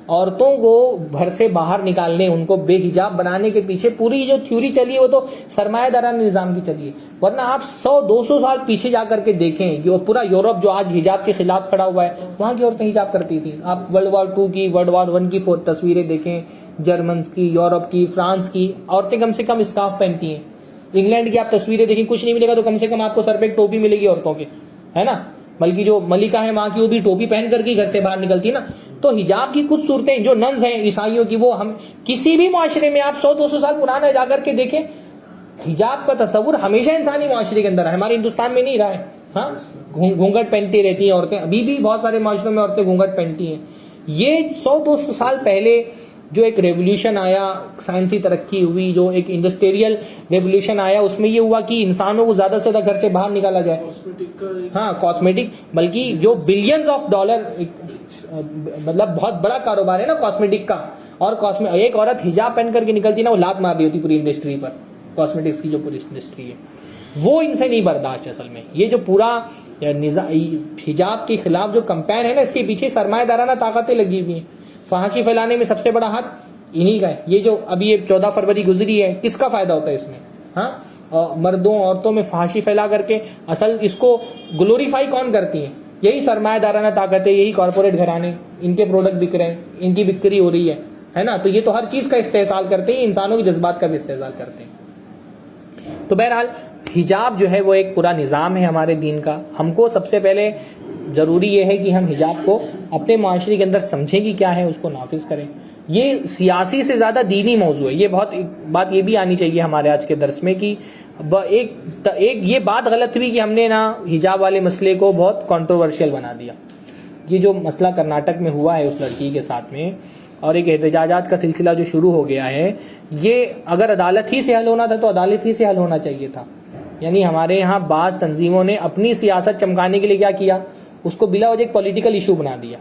عورتوں کو گھر سے باہر نکالنے, ان کو بے حجاب بنانے کے پیچھے پوری جو تھیوری چلی ہے وہ تو سرمایہ دارانہ نظام کی چلی ہے. ورنہ آپ 100-200 سال پیچھے جا کر کے دیکھیں کہ پورا یورپ جو آج حجاب کے خلاف کھڑا ہوا ہے, وہاں کی عورتیں حجاب کرتی تھیں. آپ World War II کی, World War I کی تصویریں دیکھیں, جرمنس کی, یورپ کی, فرانس کی عورتیں کم سے کم اسکارف پہنتی ہیں. انگلینڈ کی آپ تصویریں دیکھیں, کچھ نہیں ملے گا تو کم سے کم آپ کو سر پہ ایک ٹوپی ملے گی عورتوں کے, ہے نا. بلکہ جو ملکہ ہے وہاں کی, وہ بھی ٹوپی پہن کر کے گھر سے باہر نکلتی ہے نا. تو حجاب کی کچھ صورتیں جو ننز ہیں عیسائیوں کی, وہ ہم کسی بھی معاشرے میں آپ 100-200 سال پرانا جا کر کے دیکھیں, حجاب کا تصور ہمیشہ انسانی معاشرے کے اندر ہے, ہمارے ہندوستان میں نہیں رہا ہے. ہاں, گھونگھٹ پہنتی رہتی ہیں عورتیں, ابھی بھی بہت سارے معاشروں میں عورتیں گھونگھٹ پہنتی ہیں. یہ 100-200 سال پہلے جو ایک ریولیوشن آیا, سائنسی ترقی ہوئی, جو ایک انڈسٹریل ریولیوشن آیا, اس میں یہ ہوا کہ انسانوں کو زیادہ سے زیادہ گھر سے باہر نکالا جائے. ہاں, کاسمیٹک, بلکہ جو بلینز آف ڈالر, مطلب بہت بڑا کاروبار ہے نا کاسمیٹک کا. اور ایک عورت حجاب پہن کر کے نکلتی نا, وہ لات مار دی ہوتی پوری انڈسٹری پر. کاسمیٹکس کی جو پوری انڈسٹری ہے وہ ان سے نہیں برداشت. اصل میں یہ جو پورا حجاب کے خلاف جو کمپین ہے نا اس کے پیچھے سرمایہ دارانہ طاقتیں لگی ہوئی ہیں. فحاشی پھیلانے میں سب سے بڑا ہاتھ انہی کا ہے. یہ جو ابھی یہ 14 فروری گزری ہے کس کا فائدہ ہوتا ہے اس میں؟ ہاں مردوں عورتوں میں فحاشی پھیلا کر کے اصل اس کو گلوریفائی کون کرتی ہیں؟ یہی سرمایہ دارانہ طاقتیں, یہی کارپوریٹ گھرانے, ان کے پروڈکٹ بک رہے ہیں, ان کی بکری ہو رہی ہے نا. تو یہ تو ہر چیز کا استحصال کرتے ہیں, انسانوں کے جذبات کا بھی استحصال کرتے ہیں. تو بہرحال حجاب جو ہے وہ ایک پورا نظام ہے ہمارے دین کا. ہم کو سب سے پہلے ضروری یہ ہے کہ ہم حجاب کو اپنے معاشرے کے اندر سمجھیں کہ کیا ہے, اس کو نافذ کریں. یہ سیاسی سے زیادہ دینی موضوع ہے. یہ بہت بات یہ بھی آنی چاہیے ہمارے آج کے درس میں کہ ایک یہ بات غلط ہوئی کہ ہم نے نا حجاب والے مسئلے کو بہت کنٹروورشل بنا دیا. یہ جو مسئلہ کرناٹک میں ہوا ہے اس لڑکی کے ساتھ میں, اور ایک احتجاجات کا سلسلہ جو شروع ہو گیا ہے, یہ اگر عدالت ہی سے حل ہونا تھا تو عدالت ہی سے حل ہونا چاہیے تھا. یعنی ہمارے یہاں بعض تنظیموں نے اپنی سیاست چمکانے کے لیے کیا کیا, اس کو بلا وجہ ایک پولیٹیکل ایشو بنا دیا.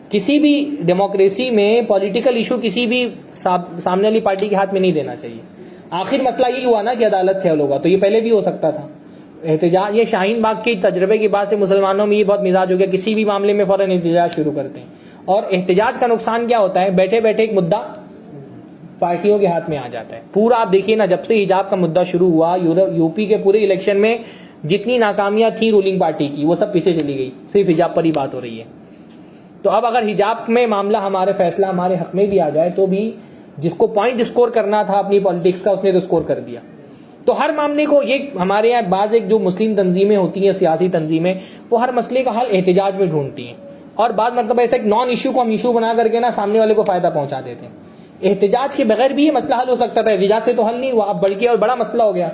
کسی بھی ڈیموکریسی میں پولیٹیکل ایشو کسی بھی سامنے والی پارٹی کے ہاتھ میں نہیں دینا چاہیے. آخر مسئلہ یہی ہوا نا کہ عدالت سے حل ہوگا, تو یہ پہلے بھی ہو سکتا تھا. احتجاج, یہ شاہین باغ کے تجربے کے بعد سے مسلمانوں میں یہ بہت مزاج ہو گیا, کسی بھی معاملے میں فوراً احتجاج شروع کرتے ہیں. اور احتجاج کا نقصان کیا ہوتا ہے, بیٹھے بیٹھے ایک مدعا پارٹیوں کے ہاتھ میں آ جاتا ہے. پورا آپ دیکھیے نا, جب سے حجاب کا مدعا شروع ہوا یو پی کے پورے الیکشن میں جتنی ناکامیاں تھیں رولنگ پارٹی کی وہ سب پیچھے چلی گئی, صرف حجاب پر ہی بات ہو رہی ہے. تو اب اگر حجاب میں معاملہ ہمارے فیصلہ ہمارے حق میں بھی آ جائے تو بھی جس کو پوائنٹ اسکور کرنا تھا اپنی پالیٹکس کا اس نے تو اسکور کر دیا. تو ہر معاملے کو یہ ہمارے یہاں بعض ایک جو مسلم تنظیمیں ہوتی ہیں, سیاسی تنظیمیں, وہ ہر مسئلے کا حل احتجاج میں ڈھونڈتی ہیں, اور بعض مطلب ایسا ایک نان ایشو کو ہم ایشو بنا کر کے نا سامنے والے کو فائدہ پہنچا دیتے ہیں. احتجاج کے بغیر بھی یہ مسئلہ حل ہو سکتا تھا, احتجاج سے تو حل نہیں ہوا, اب بلکہ اور بڑا مسئلہ ہو گیا.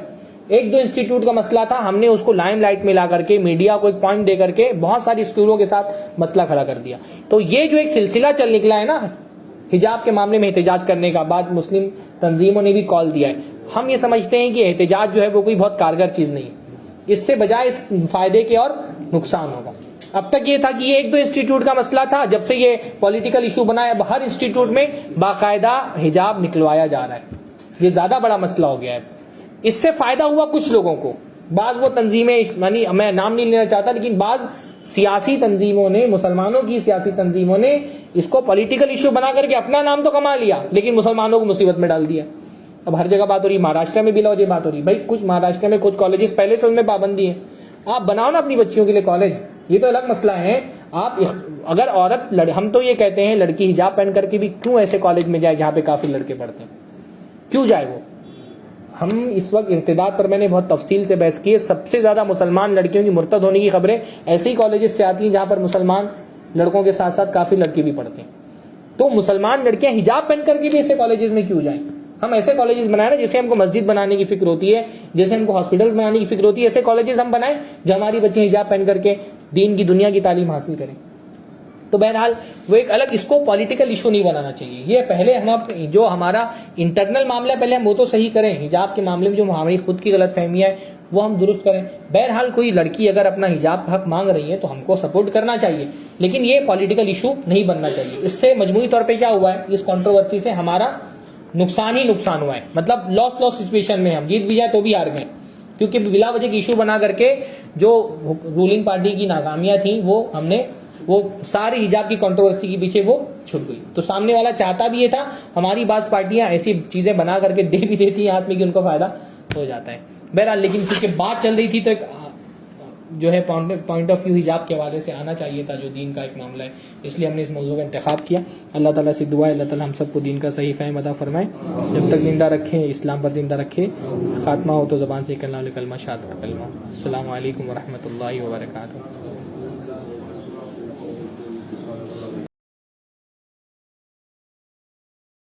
ایک دو انسٹیٹیوٹ کا مسئلہ تھا, ہم نے اس کو لائم لائٹ میں لا کر کے میڈیا کو ایک پوائنٹ دے کر کے بہت ساری اسکولوں کے ساتھ مسئلہ کھڑا کر دیا. تو یہ جو ایک سلسلہ چل نکلا ہے نا حجاب کے معاملے میں احتجاج کرنے کا, بعد مسلم تنظیموں نے بھی کال دیا ہے. ہم یہ سمجھتے ہیں کہ احتجاج جو ہے وہ کوئی بہت کارگر چیز نہیں ہے, اس سے بجائے اس فائدے کے اور نقصان ہوگا. اب تک یہ تھا کہ یہ ایک دو انسٹیٹیوٹ کا مسئلہ تھا, جب سے یہ پولیٹیکل ایشو بنا ہے اب ہر انسٹیٹیوٹ میں باقاعدہ حجاب نکلوایا جا رہا ہے. یہ زیادہ بڑا مسئلہ ہو گیا ہے. اس سے فائدہ ہوا کچھ لوگوں کو, بعض وہ تنظیمیں, یعنی میں نام نہیں لینا چاہتا, لیکن بعض سیاسی تنظیموں نے, مسلمانوں کی سیاسی تنظیموں نے اس کو پولیٹیکل ایشو بنا کر کے اپنا نام تو کما لیا لیکن مسلمانوں کو مصیبت میں ڈال دیا. اب ہر جگہ بات ہو رہی, مہاراشٹر میں بلا وجہ بات ہو رہی. بھائی کچھ مہاراشٹر میں کچھ کالجز پہلے سے ان میں پابندی ہے, آپ بناؤ نا اپنی بچیوں کے لیے کالج, یہ تو الگ مسئلہ ہے. آپ اگر عورت, ہم تو یہ کہتے ہیں لڑکی حجاب پہن کر کے بھی کیوں ایسے کالج میں جائے جہاں پہ کافی لڑکے پڑھتے ہیں, کیوں جائے وہ؟ ہم اس وقت ارتداد پر میں نے بہت تفصیل سے بحث کی ہے. سب سے زیادہ مسلمان لڑکیوں کی مرتد ہونے کی خبریں ایسے ہی کالجز سے آتی ہیں جہاں پر مسلمان لڑکوں کے ساتھ ساتھ کافی لڑکے بھی پڑھتے ہیں. تو مسلمان لڑکیاں حجاب پہن کر کے بھی ایسے کالجز میں کیوں جائیں؟ ہم ایسے کالجز بنائیں نا جیسے ہم کو مسجد بنانے کی فکر ہوتی ہے, جیسے ہم کو ہاسپٹلز بنانے کی فکر ہوتی ہے, ایسے کالجز ہم بنائیں جو ہماری بچے حجاب پہن کر کے دین کی دنیا کی تعلیم حاصل کریں. تو بہرحال وہ ایک الگ, اس کو پولیٹیکل ایشو نہیں بنانا چاہیے. یہ پہلے ہم جو ہمارا انٹرنل معاملہ پہلے ہم وہ تو صحیح کریں, حجاب کے معاملے میں جو ہماری خود کی غلط فہمیاں ہیں وہ ہم درست کریں. بہرحال کوئی لڑکی اگر اپنا حجاب کا حق مانگ رہی ہے تو ہم کو سپورٹ کرنا چاہیے, لیکن یہ پولیٹیکل ایشو نہیں بننا چاہیے. اس سے مجموعی طور پہ کیا ہوا ہے, اس کنٹروورسی سے ہمارا نقصان ہی نقصان ہوا ہے. مطلب لاس سچویشن میں ہم جیت بھی جائے تو بھی ہار گئے, کیونکہ بلا وجہ کی ایشو بنا کر کے جو رولنگ پارٹی کی ناکامیاں تھیں وہ ساری حجاب کی کنٹروورسی کے پیچھے وہ چھپ گئی. تو سامنے والا چاہتا بھی یہ تھا, ہماری بعض پارٹیاں ایسی چیزیں بنا کر کے دے بھی دیتی ہیں ہاتھ میں کہ ان کو فائدہ ہو جاتا ہے. بہرحال لیکن چونکہ بات چل رہی تھی تو ایک جو ہے پوائنٹ آف ویو حجاب کے حوالے سے آنا چاہیے تھا, جو دین کا ایک معاملہ ہے, اس لیے ہم نے اس موضوع کا انتخاب کیا. اللہ تعالیٰ سے دعا ہے اللہ تعالیٰ ہم سب کو دین کا صحیح فہم عطا فرمائے, جب تک زندہ رکھیں اسلام پر زندہ رکھے, خاتمہ ہو تو زبان سے کلمہ شہادت کا کلمہ. السلام علیکم ورحمۃ اللہ وبرکاتہ.